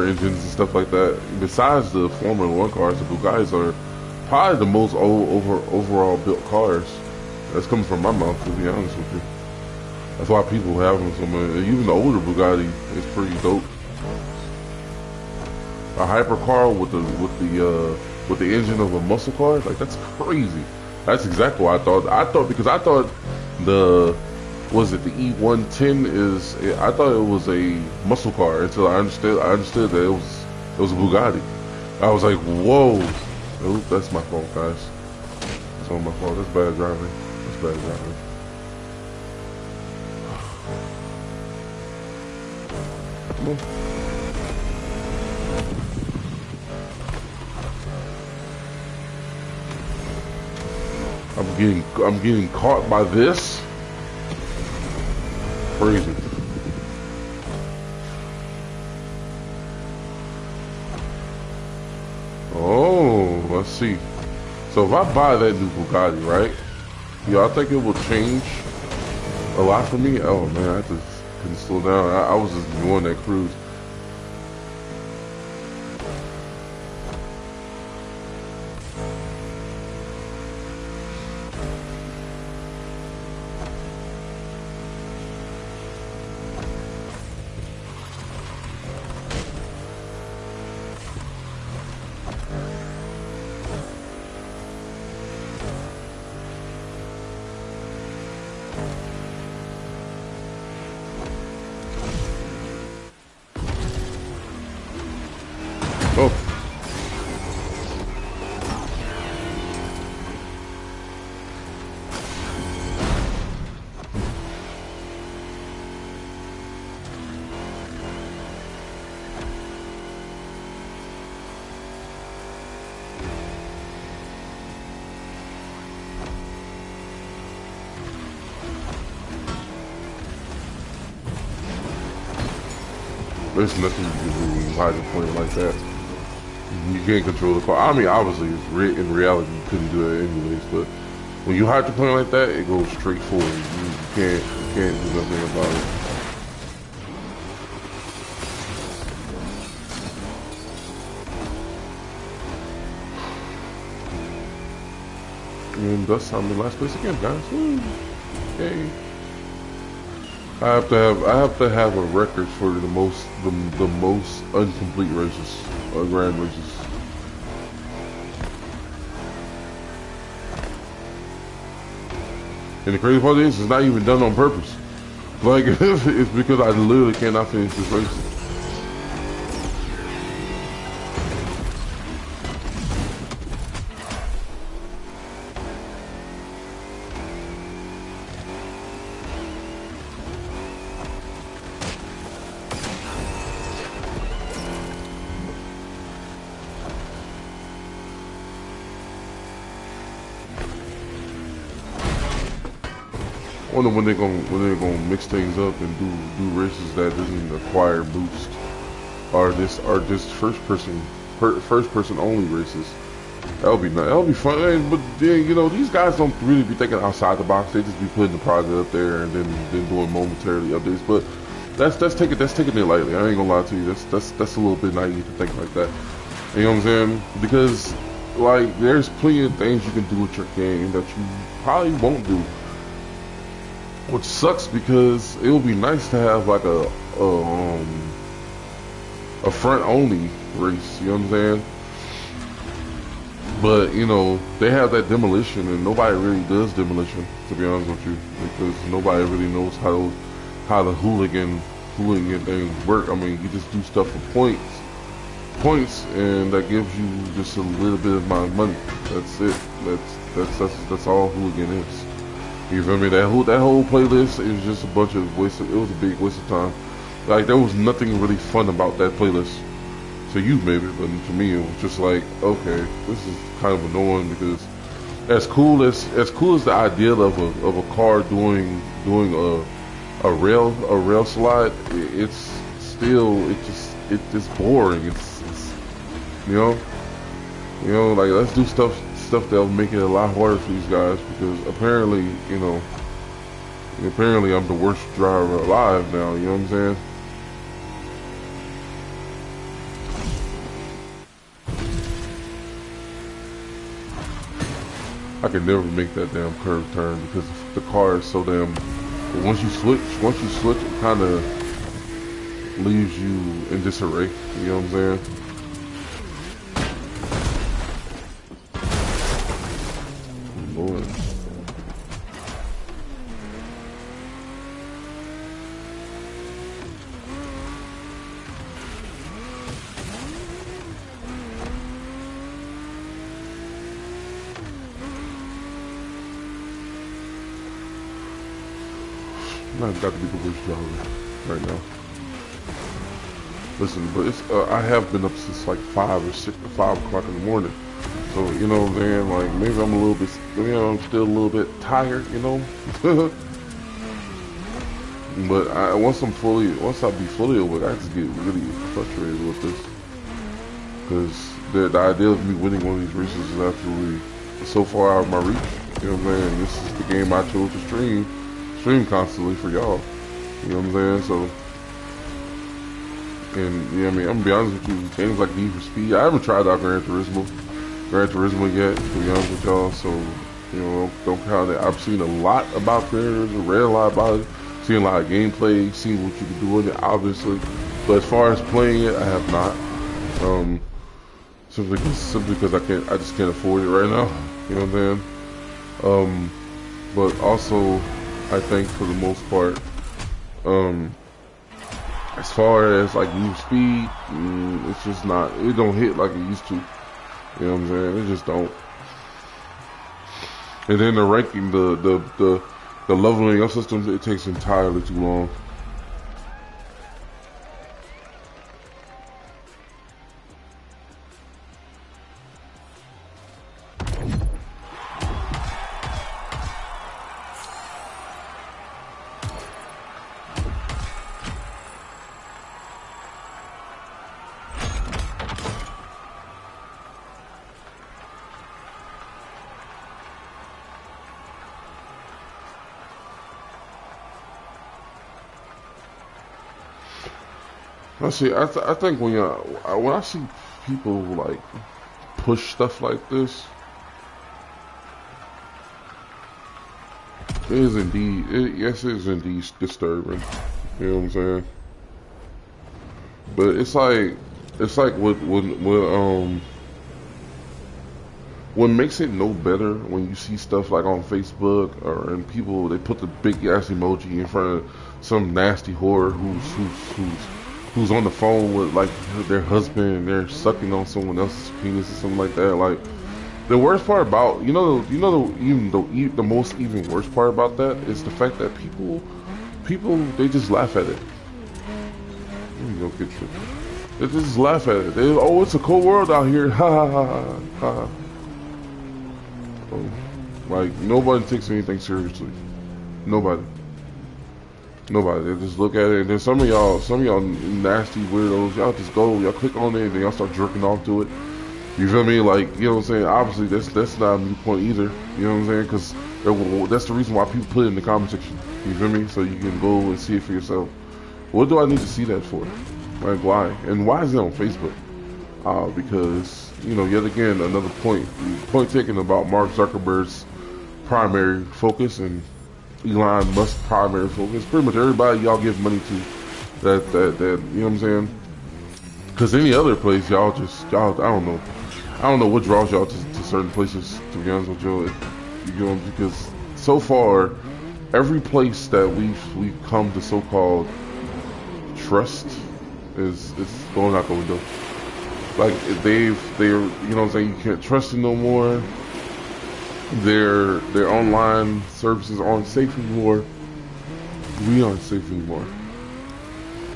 engines and stuff like that. Besides the Formula One cars, the Bugattis are probably the most overall built cars. That's coming from my mouth, to be honest with you. That's why people have them so much. Even the older Bugatti is pretty dope. A hypercar with the engine of a muscle car, like that's crazy. That's exactly what I thought. Because I thought the E110 is. I thought it was a muscle car until I understood that it was a Bugatti. I was like, whoa. Oh, that's my fault, guys. That's all my fault. That's bad driving. That's bad driving. Come on. I'm getting caught by this. Crazy. Oh, let's see. So if I buy that new Bugatti, right? Yeah, I think it will change a lot for me. Oh man, I just couldn't slow down. I was just enjoying that cruise. Oh. There's nothing you can do when you hydroplane like that. You can't control the car. I mean, obviously, in reality, you couldn't do that anyways. But when you hydroplane like that, it goes straight forward. You can't do nothing about it. And thus, I'm in last place again, guys. Woo. Yay. I have to have a record for the most incomplete races, grand races. And the crazy part is, it's not even done on purpose. Like, it's because I literally cannot finish this race. I wonder when they're gonna mix things up and do races that doesn't acquire boost, or just first person only races. That'll be nice. That'll be fun. But then, you know, these guys don't really be thinking outside the box. They just be putting the product up there and then doing momentarily updates. But that's taking it lightly. I ain't gonna lie to you. That's a little bit naive to think like that. You know what I'm saying? Because like there's plenty of things you can do with your game that you probably won't do which sucks because it would be nice to have like a front only race. You know what I'm saying? But you know they have that demolition, and nobody really does demolition. To be honest with you, because nobody really knows how the hooligan things work. I mean, you just do stuff for points, and that gives you just a little bit of my money. That's it. That's all hooligan is. You feel me? That whole playlist is just a bunch of it was a big waste of time. Like there was nothing really fun about that playlist. To you maybe, but to me it was just like, okay, this is kind of annoying because as cool as the idea of a car doing a rail slide, it's still it's just boring. It's like let's do stuff that'll make it a lot harder for these guys because apparently I'm the worst driver alive now. You know what I'm saying? I can never make that damn curve turn because the car is so damn. Once you switch, it kind of leaves you in disarray. You know what I'm saying? Lord. I've got to be the worst driver right now. Listen, but it's I have been up since like 5 o'clock in the morning. So you know what I'm saying? Like maybe I'm a little bit, I'm still a little bit tired, you know. But once I be fully awake, I just get really frustrated with this because the idea of me winning one of these races is absolutely so far out of my reach. You know what I'm saying? This is the game I chose to stream constantly for y'all. You know what I'm saying? So, and yeah, I mean, I'm gonna be honest with you, games like Need for Speed, I haven't tried out Gran Turismo yet, to be honest with y'all. So, you know, don't count it. I've seen a lot about Gran Turismo, read a lot about it, seen a lot of gameplay, seen what you can do with it, obviously. But as far as playing it, I have not. Simply because I just can't afford it right now. You know what I'm saying? But also, I think for the most part, as far as like Need for Speed, it's just not. It don't hit like it used to. You know what I'm saying? It just don't. And then the ranking, the leveling up systems, it takes entirely too long. I think when I see people like push stuff like this, it is indeed, yes, it is indeed disturbing. You know what I'm saying? But it's like what makes it no better when you see stuff like on Facebook and people they put the big ass emoji in front of some nasty whore who's on the phone with like their husband and they're sucking on someone else's penis or something like that. Like the worst part about the most even worse part about that is the fact that people they just laugh at it. Let me go get you. They just laugh at it. It's a cold world out here. Ha ha ha ha. Like nobody takes anything seriously. Nobody. They just look at it, and then some of y'all nasty weirdos, y'all just y'all click on it, and then y'all start jerking off to it. You feel me? Like, you know what I'm saying? Obviously, that's not a new point either. You know what I'm saying? Because that's the reason why people put it in the comment section. You feel me? So you can go and see it for yourself. What do I need to see that for? Like, why? And why is it on Facebook? Because, yet again, another point taken about Mark Zuckerberg's primary focus, and Elon Musk primary focus. Pretty much everybody y'all give money to that you know what I'm saying? Because any other place y'all I don't know what draws y'all to certain places, to be honest with you. You know, because so far every place that we've come to so-called trust is going out the window. Like they're you know what I'm saying, you can't trust them no more. Their online services aren't safe anymore. We aren't safe anymore.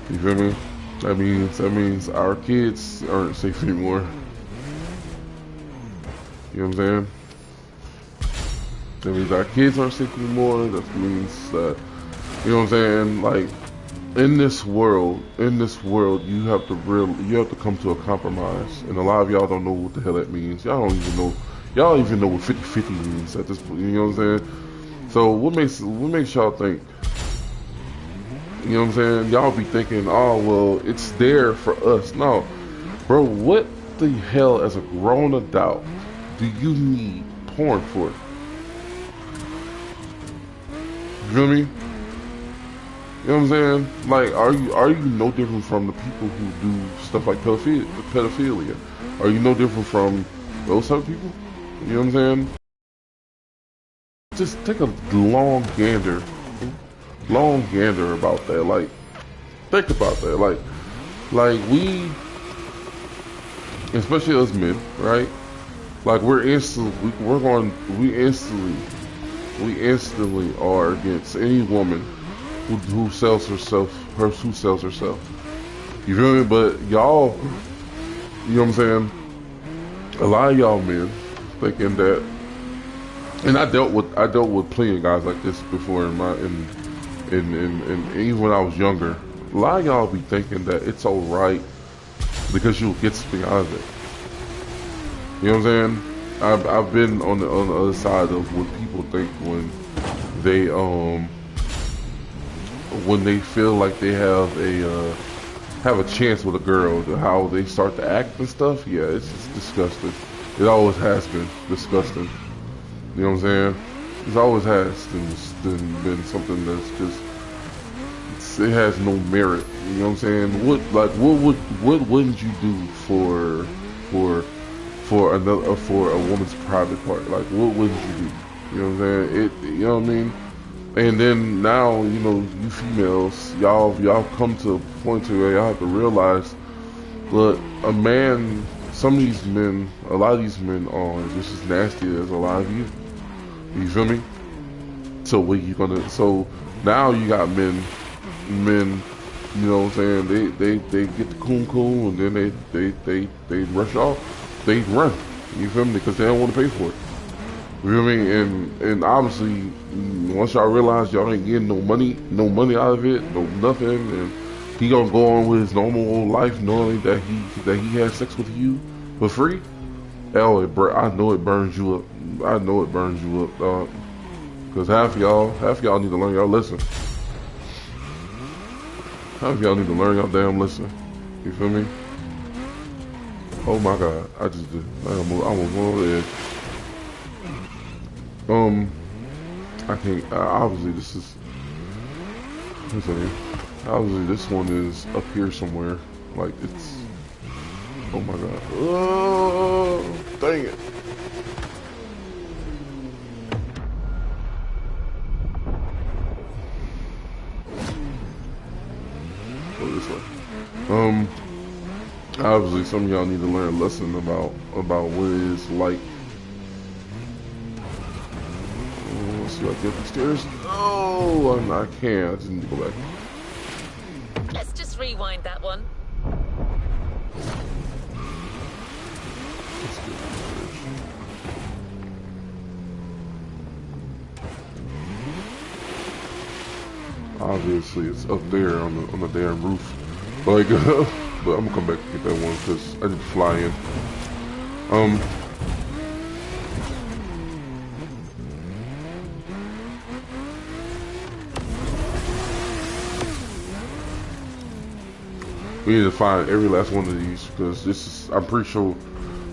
You feel me? That means our kids aren't safe anymore. You know what I'm saying? That means our kids aren't safe anymore. That means that, you know what I'm saying? Like, in this world, you have to come to a compromise. And a lot of y'all don't know what the hell that means. Y'all don't even know what 50-50 means at this point. You know what I'm saying? So what makes y'all think? You know what I'm saying? Y'all be thinking, oh well, it's there for us. No, bro. What the hell, as a grown adult, do you need porn for? You feel me? You know what I'm saying? Like, are you no different from the people who do stuff like pedophilia? Are you no different from those type of people? You know what I'm saying? Just take a long gander about that. Like, think about that. Like we, especially us men, right? Like we instantly are against any woman who sells herself. You feel me? But y'all, you know what I'm saying? A lot of y'all men thinking that, and I dealt with plenty of guys like this before and even when I was younger. A lot of y'all be thinking that it's alright because you'll get something out of it. You know what I'm saying? I've been on the other side of what people think when they feel like they have a chance with a girl, how they start to act and stuff. Yeah, it's just disgusting. It always has been disgusting. You know what I'm saying? It always has been something that's just, it has no merit. You know what I'm saying? What wouldn't you do for a woman's private part? Like, what wouldn't you do? You know what I'm saying? You know what I mean? And then now, you know, you females, y'all come to a point to where y'all have to realize, look, a lot of these men are just as nasty as a lot of you. You feel me? So so now you got men, you know what I'm saying, they get the coon and then they rush off, they run. You feel me? Because they don't want to pay for it. You feel me? And obviously, once y'all realize y'all ain't getting no money out of it, no nothing, and he gonna go on with his normal old life knowing that he had sex with you for free. Hell, I know it burns you up. I know it burns you up, dog. Cause half of y'all need to learn y'all lesson. Half of y'all need to learn y'all damn lesson. You feel me? Oh my God, I just did. I almost went over the edge. I can't. Obviously, this one is up here somewhere. Like it's. Oh my God. Oh, dang it. Go this way. Obviously, some of y'all need to learn a lesson about what it is like. Let's see if I get the stairs. Oh, I can't. I just need to go back. Let's just rewind that one. Obviously, it's up there on the damn roof. Like, but I'm gonna come back and get that one because I need to fly in. We need to find every last one of these because this is, I'm pretty sure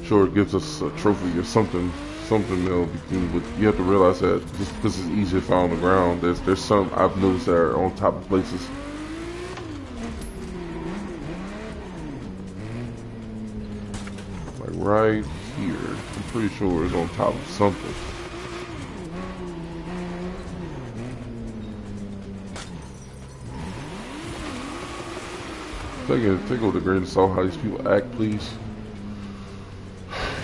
it gives us a trophy or something something that'll be cool, but you have to realize that just because it's easy to find on the ground, there's some I've noticed that are on top of places. Like right here. I'm pretty sure it's on top of something. Take it with a grain of salt how these people act, please.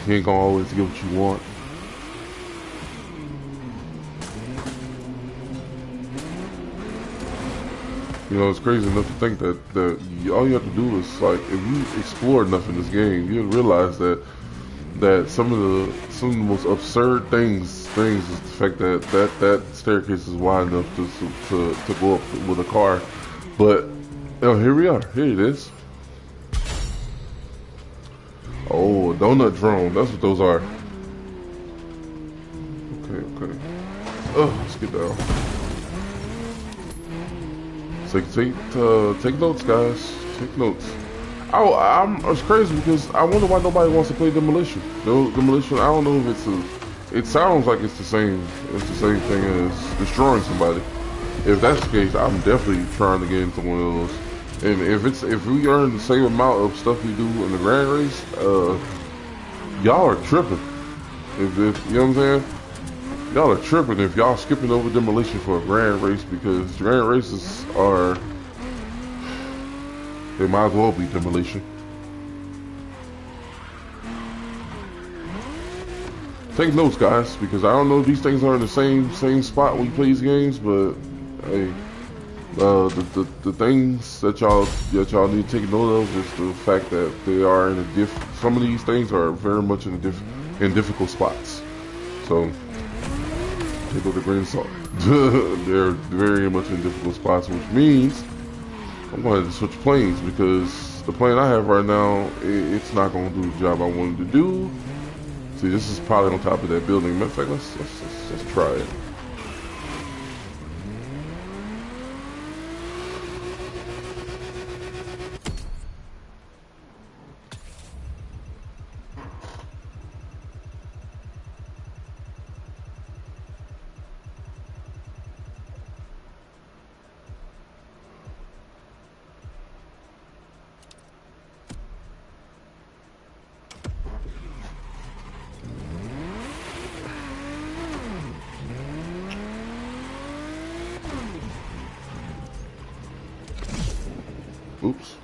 You ain't gonna always get what you want. You know, it's crazy enough to think that all you have to do is, like, if you explore enough in this game, you'll realize that some of the most absurd things is the fact that staircase is wide enough to go up with a car. But here we are. Here it is. Oh, a donut drone. That's what those are. Okay. Let's get down. Take notes, guys. Take notes. It's crazy because I wonder why nobody wants to play Demolition. Demolition. I don't know if it sounds like it's the same thing as destroying somebody. If that's the case, I'm definitely trying to get into one of those. And if we earn the same amount of stuff we do in the grand race, y'all are tripping. If you know what I'm saying? Y'all are tripping if y'all skipping over Demolition for a grand race, because grand races they might as well be Demolition. Take notes, guys, because I don't know if these things are in the same spot when you play these games, but hey, the things that y'all need to take note of is the fact that they are in a some of these things are very much in difficult spots. So take with a grain of salt. They're very much in difficult spots, which means I'm going to have to switch planes, because the plane I have right now, it's not going to do the job I wanted to do. See, this is probably on top of that building. Matter of fact, let's try it. Oops.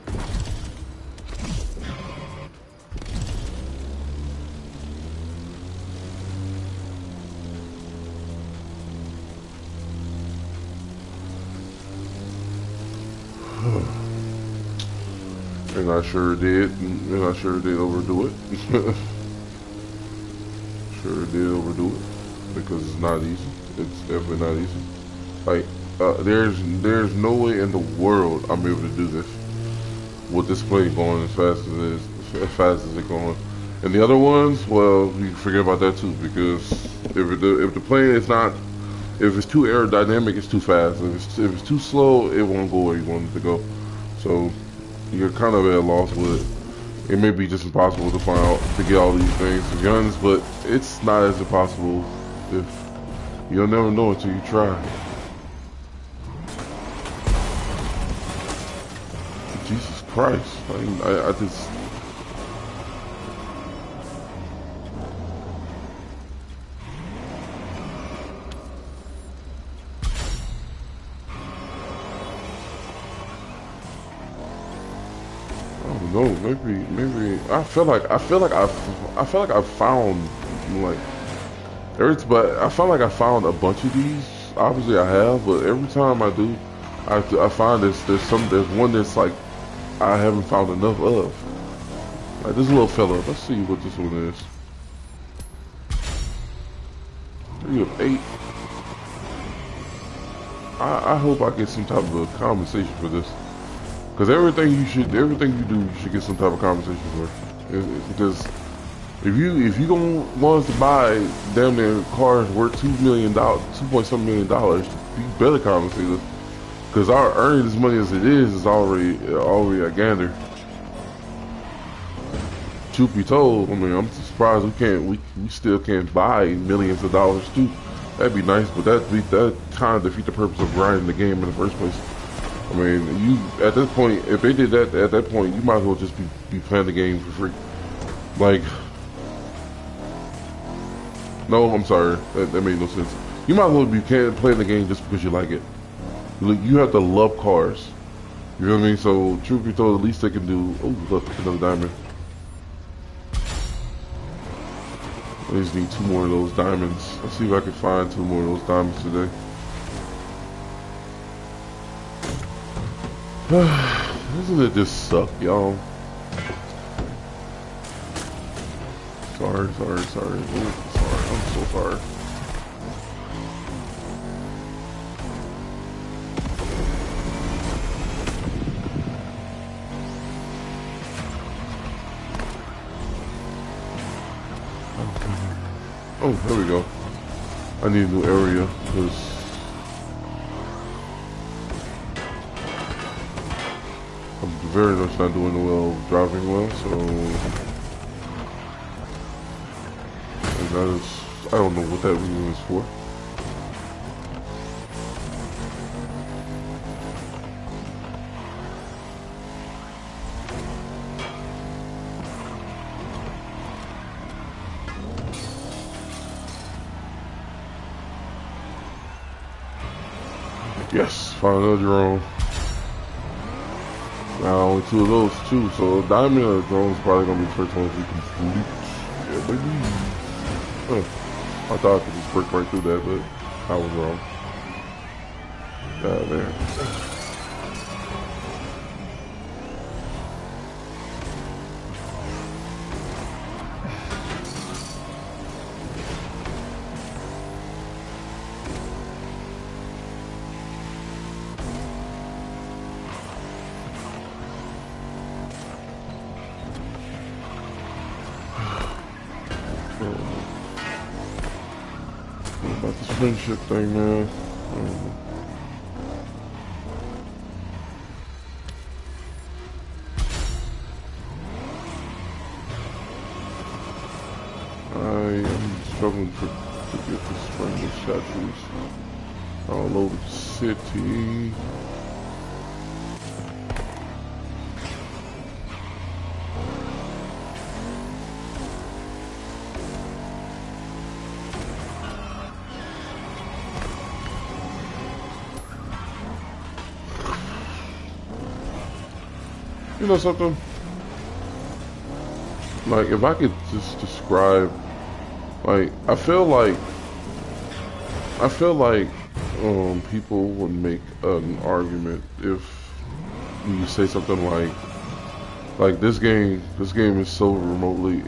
And I sure did. And I sure did overdo it. Sure did overdo it. Because it's not easy. It's definitely not easy. Like, there's no way in the world I'm able to do this with this plane going as fast as it's going. And the other ones, well, you can forget about that too, because if the plane is not, if it's too aerodynamic, it's too fast. If it's too slow, it won't go where you want it to go. So you're kind of at a loss with it. It may be just impossible to get all these things, guns, but it's not as impossible if you'll never know until you try. Jesus Christ, I just... I don't know, maybe I feel like I found, like, but I feel like I found a bunch of these. Obviously I have, but every time I do, I find there's one that's like I haven't found enough of. Like this little fella. Let's see what this one is. 3 of 8. I hope I get some type of compensation for this. Because everything you do, you should get some type of compensation for. Because if you don't want us to buy damn near cars worth $2 million, $2.7 million, you better compensate us. Because our earning as money as it is already a gander. Truth be told, I mean, surprised we still can't buy millions of dollars too. That'd be nice, but that kind of defeat the purpose of grinding the game in the first place. I mean, you at this point, if they did that at that point, you might as well just be playing the game for free. Like, no, I'm sorry, that made no sense. You might as well be playing the game just because you like it. You have to love cars. You know what I mean? So, truth be told, the least they can do. Oh, look, another diamond. I just need 2 more of those diamonds. Let's see if I can find 2 more of those diamonds today. Doesn't it just suck, y'all? Sorry. Ooh, sorry. I'm so sorry. Oh, there we go. I need a new area because I'm very much not doing well, driving well, so and that is, I don't know what that reason is for. Yes, found another drone. Now only 2 of those too, so diamond or drone is probably gonna be the first one we complete. Yeah, baby. I thought I could just break right through that, but I was wrong. God damn. About this friendship thing, man. I am struggling to get this friendship statues all over the city. You know something? Like, if I could just describe, like, I feel like people would make an argument if you say something like this game is so remotely,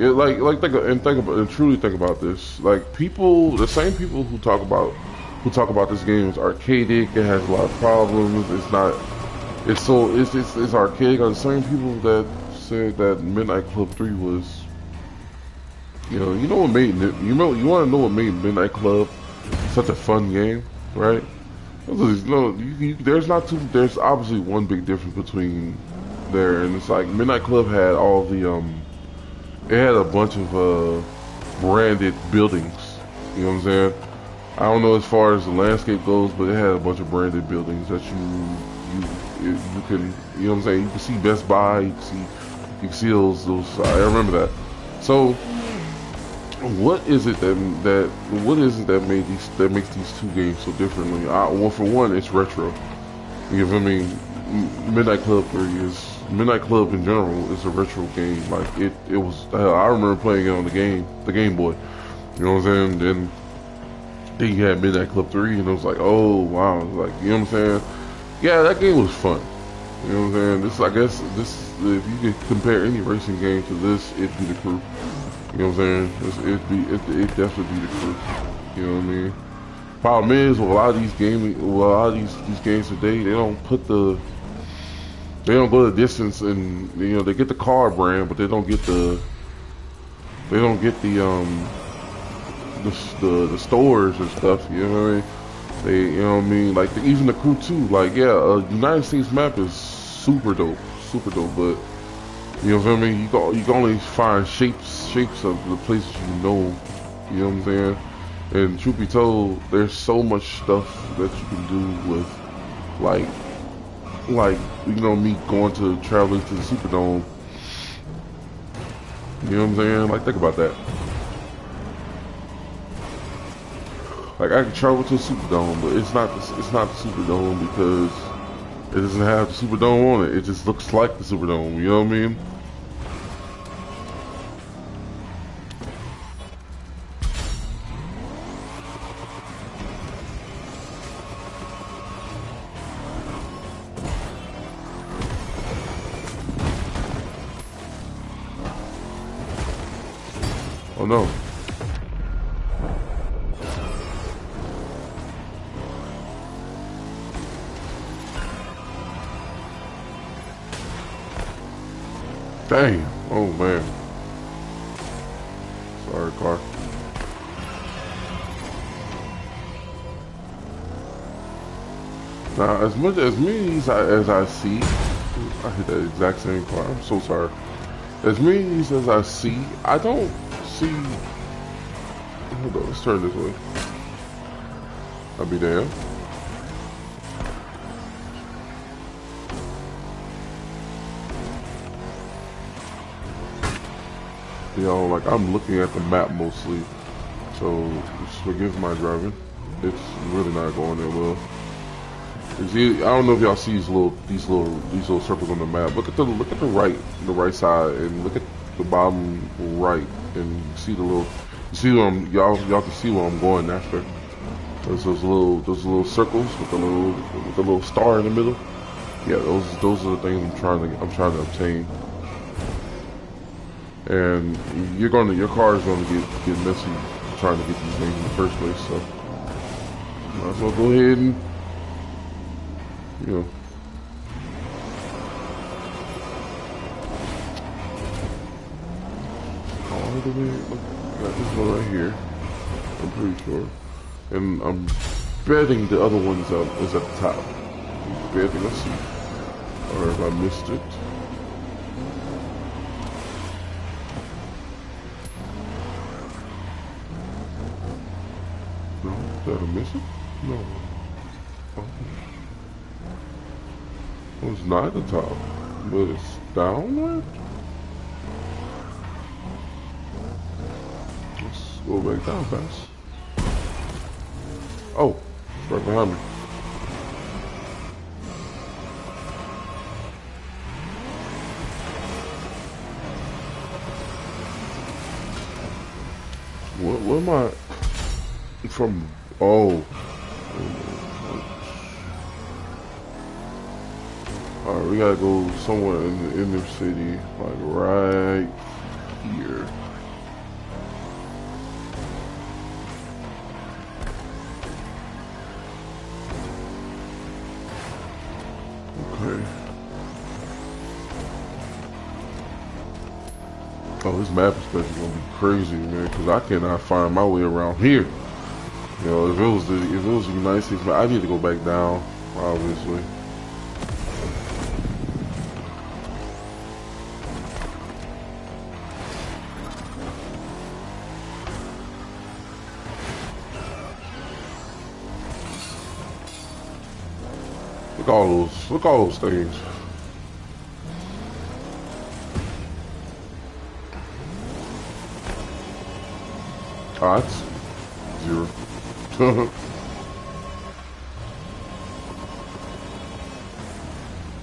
truly think about this. Like, people, the same people who talk about this game is archaic, it has a lot of problems, it's archaic, are the same people that said that Midnight Club 3 was, you want to know what made Midnight Club such a fun game, right? There's obviously one big difference between there, and it's like Midnight Club had all the it had a bunch of branded buildings. You know what I'm saying? I don't know as far as the landscape goes, but it had a bunch of branded buildings that you can, you know what I'm saying? You can see Best Buy, you can see those. I remember that. So, what is it that makes these 2 games so differently? Well, for one, it's retro. You know what I mean? Midnight Club in general is a retro game. Like it was. I remember playing it on the Game Boy. You know what I'm saying? Then you had Midnight Club 3, and it was like, oh wow, like, you know what I'm saying? Yeah, that game was fun. You know what I'm saying? I guess if you could compare any racing game to this, it'd be the Crew. You know what I'm saying? It'd definitely be the Crew. You know what I mean? Problem is, with a lot of these games today, they don't go the distance, and they get the car brand, but they don't get the stores and stuff. You know what I mean? Like even the Crew 2, like, yeah, United States map is super dope, but You know what I mean? You can only find shapes of the places you know. You know what I'm saying? And truth be told, there's so much stuff that you can do with, like me going to traveling to the Superdome. You know what I'm saying? Like, think about that. Like, I can travel to the Superdome, but it's not the Superdome because it doesn't have the Superdome on it. It just looks like the Superdome. You know what I mean? Oh no. Dang. Oh man. Sorry, car. Now, as many as I see, I hit that exact same car. I'm so sorry. As many as I see, I don't see. Hold on, let's turn this way. I'll be damned. You know, like, I'm looking at the map mostly, so just forgive my driving. It's really not going that well. I don't know if y'all see these little circles on the map. Look at the right side, and look at the bottom right, and see the little. You see where y'all can see where I'm going after. There's those little circles with the little star in the middle. Yeah, those are the things I'm trying to obtain. And your car is gonna get messy trying to get these things in the first place. So might as well go ahead and, you know. All the way. Look, I got this one right here. I'm pretty sure, and I'm betting the other one is at the top. I'm betting. Let's see, or if I missed it. No, did I miss it? No. Oh. Well, it's not at the top, but it's down. Let's go back down fast. Oh, it's right behind me. Where am I from? Oh. Alright, we gotta go somewhere in the inner city, like right here. Okay. Oh, this map especially gonna be crazy, man, because I cannot find my way around here. You know, if it was the United States, I need to go back down, obviously. Look all those things. Ah, that's 0.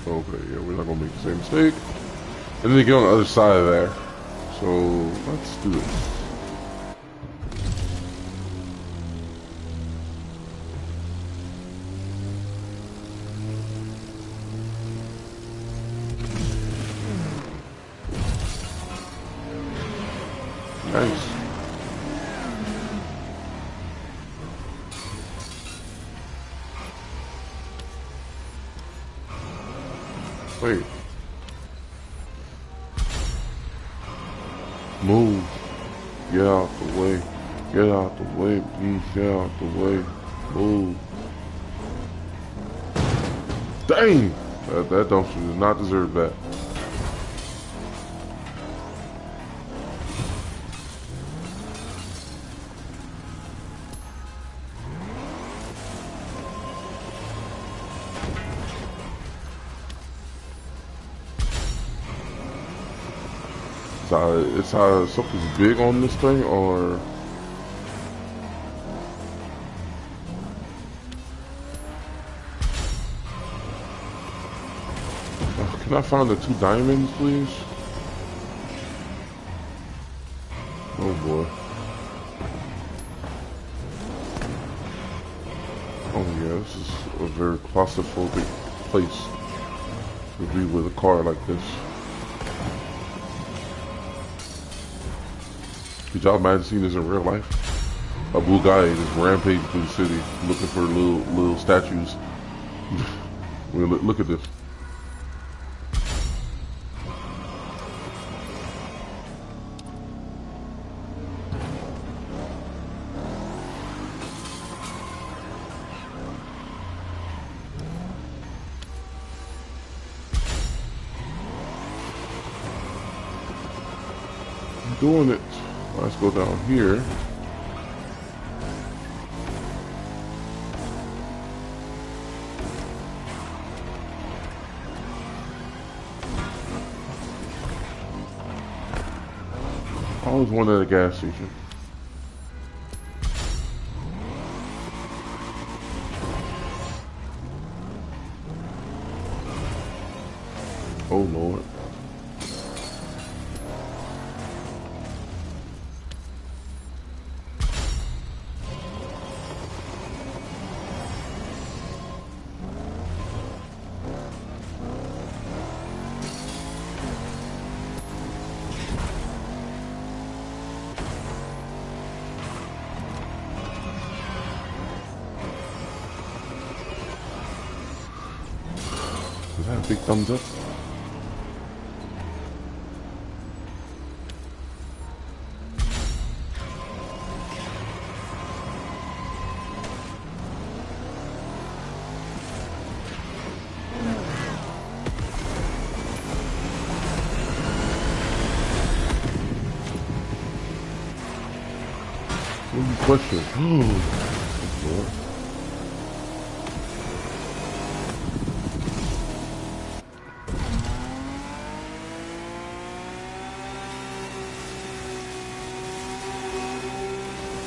Okay, yeah, we're not gonna make the same mistake. And then you get on the other side of there. So let's do this. Nice. Wait. Move. Get out the way. Get out the way, please. Get out the way. Move. Dang! That dumpster does not deserve that. it's something's big on this thing, or can I find the 2 diamonds, please? Oh boy. Oh yeah, this is a very claustrophobic place to be with a car like this. Could y'all imagine seeing this in real life? A blue guy just rampaging through the city looking for little statues. I mean, look at this. I'm doing it. Let's go down here. I always wanted a gas station. Oh Lord. Is that a big thumbs up? What's the question? Oh Lord.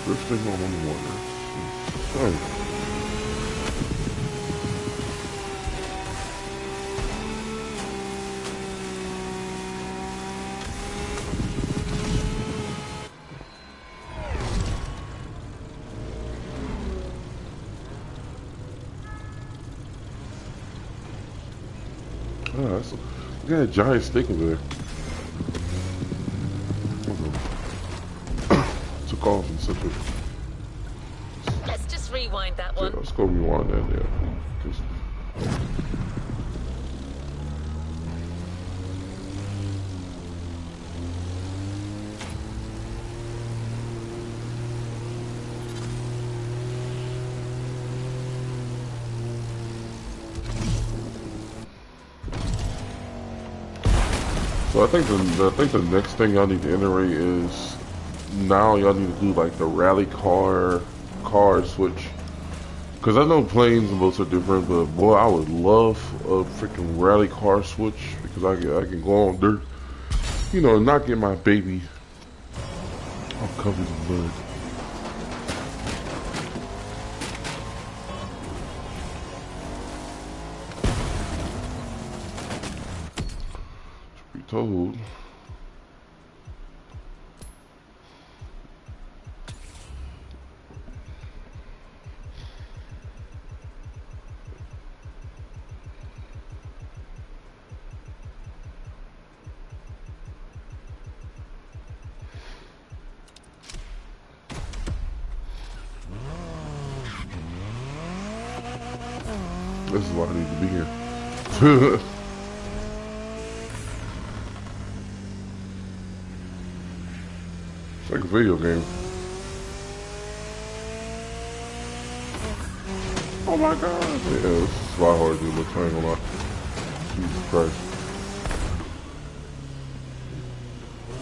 First thing I want to wonder. Oh. Oh, that's look at that giant steak over there. Took off in such a... Let's just rewind that one. Let's go rewind that, yeah. So I think the next thing y'all need to iterate is now y'all need to do like the rally car switch. Cause I know planes and boats are different, but boy, I would love a freaking rally car switch because I can go on dirt, you know, and not get my baby all covered in blood. Be told. This is why I need to be here. It's like a video game. Oh my god. Yeah, this is a lot hard to do, but I ain't gonna lie. Jesus Christ.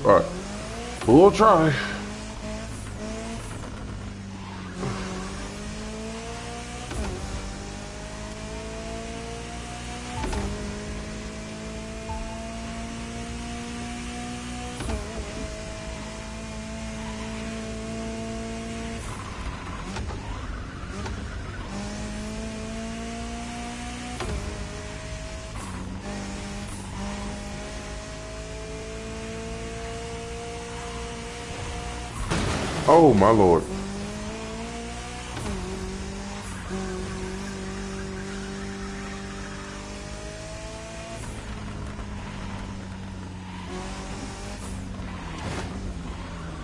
Alright. We'll try. Oh my lord.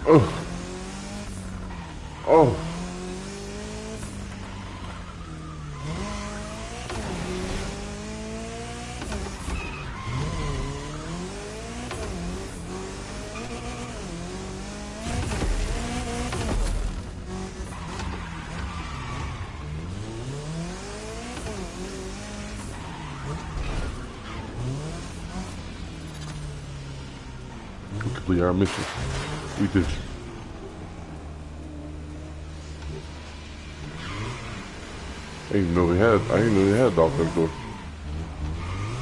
Oh. Oh. We complete our mission. We did. I didn't know they had. I didn't know they had a dog next door.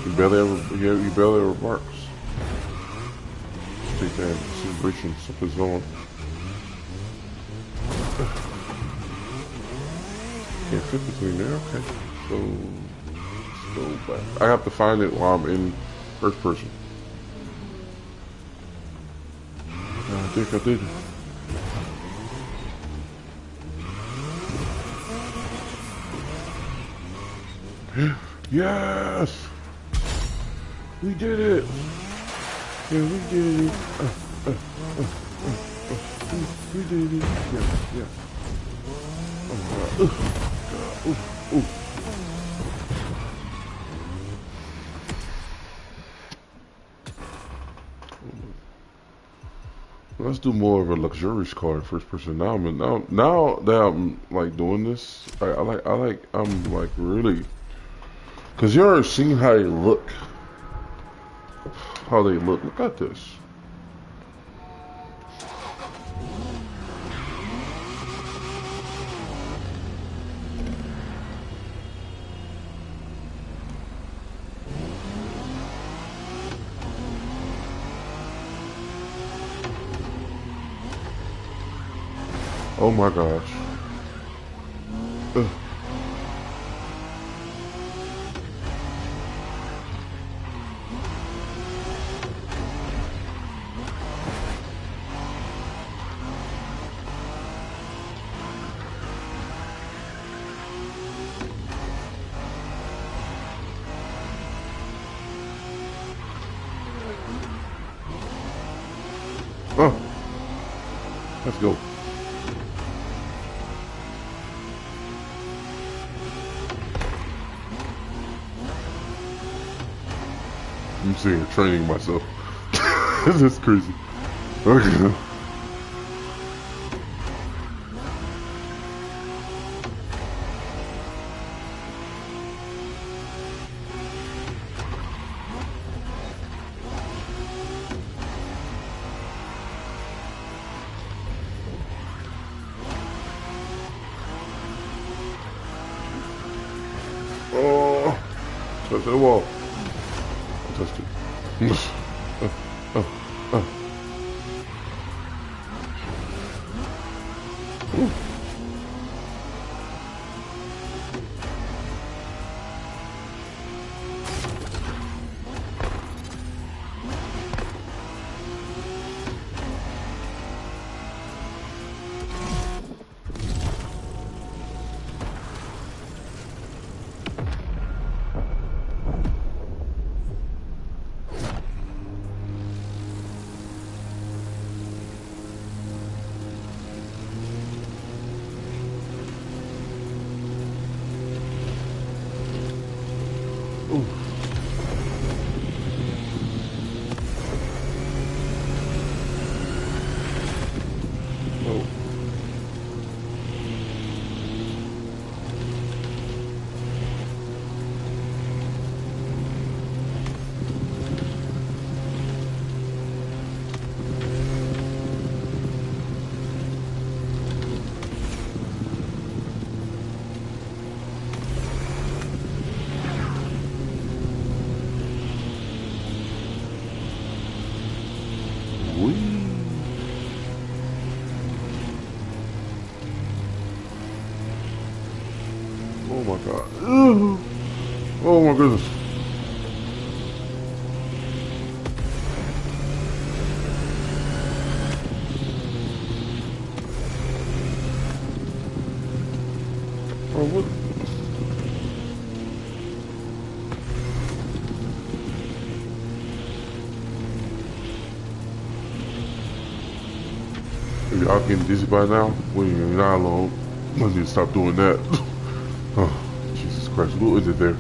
He barely ever. He barely ever barks. Take that celebration. Something's on. Can't fit between there. Okay. So let's go back. I have to find it while I'm in first person. I think I did. Yes! We did it! Yeah, we did it. We did it. Yeah, yeah. Oh, God. Ooh, ooh. Let's do more of a luxurious car in first person. Now that I'm like doing this, I'm like really, cause you already seen how they look. How they look. Look at this. Oh my gosh. Ugh. Oh, let's go. I'm sitting here training myself. This is crazy. Okay. Oh, touch that wall. I touched it. Oh. Ooh. Ooh. Oh. Whee. Oh my god. Ugh. Oh my goodness. y'all getting dizzy by now? Well, you're not alone. I need to stop doing that. Oh, Jesus Christ, what is it there?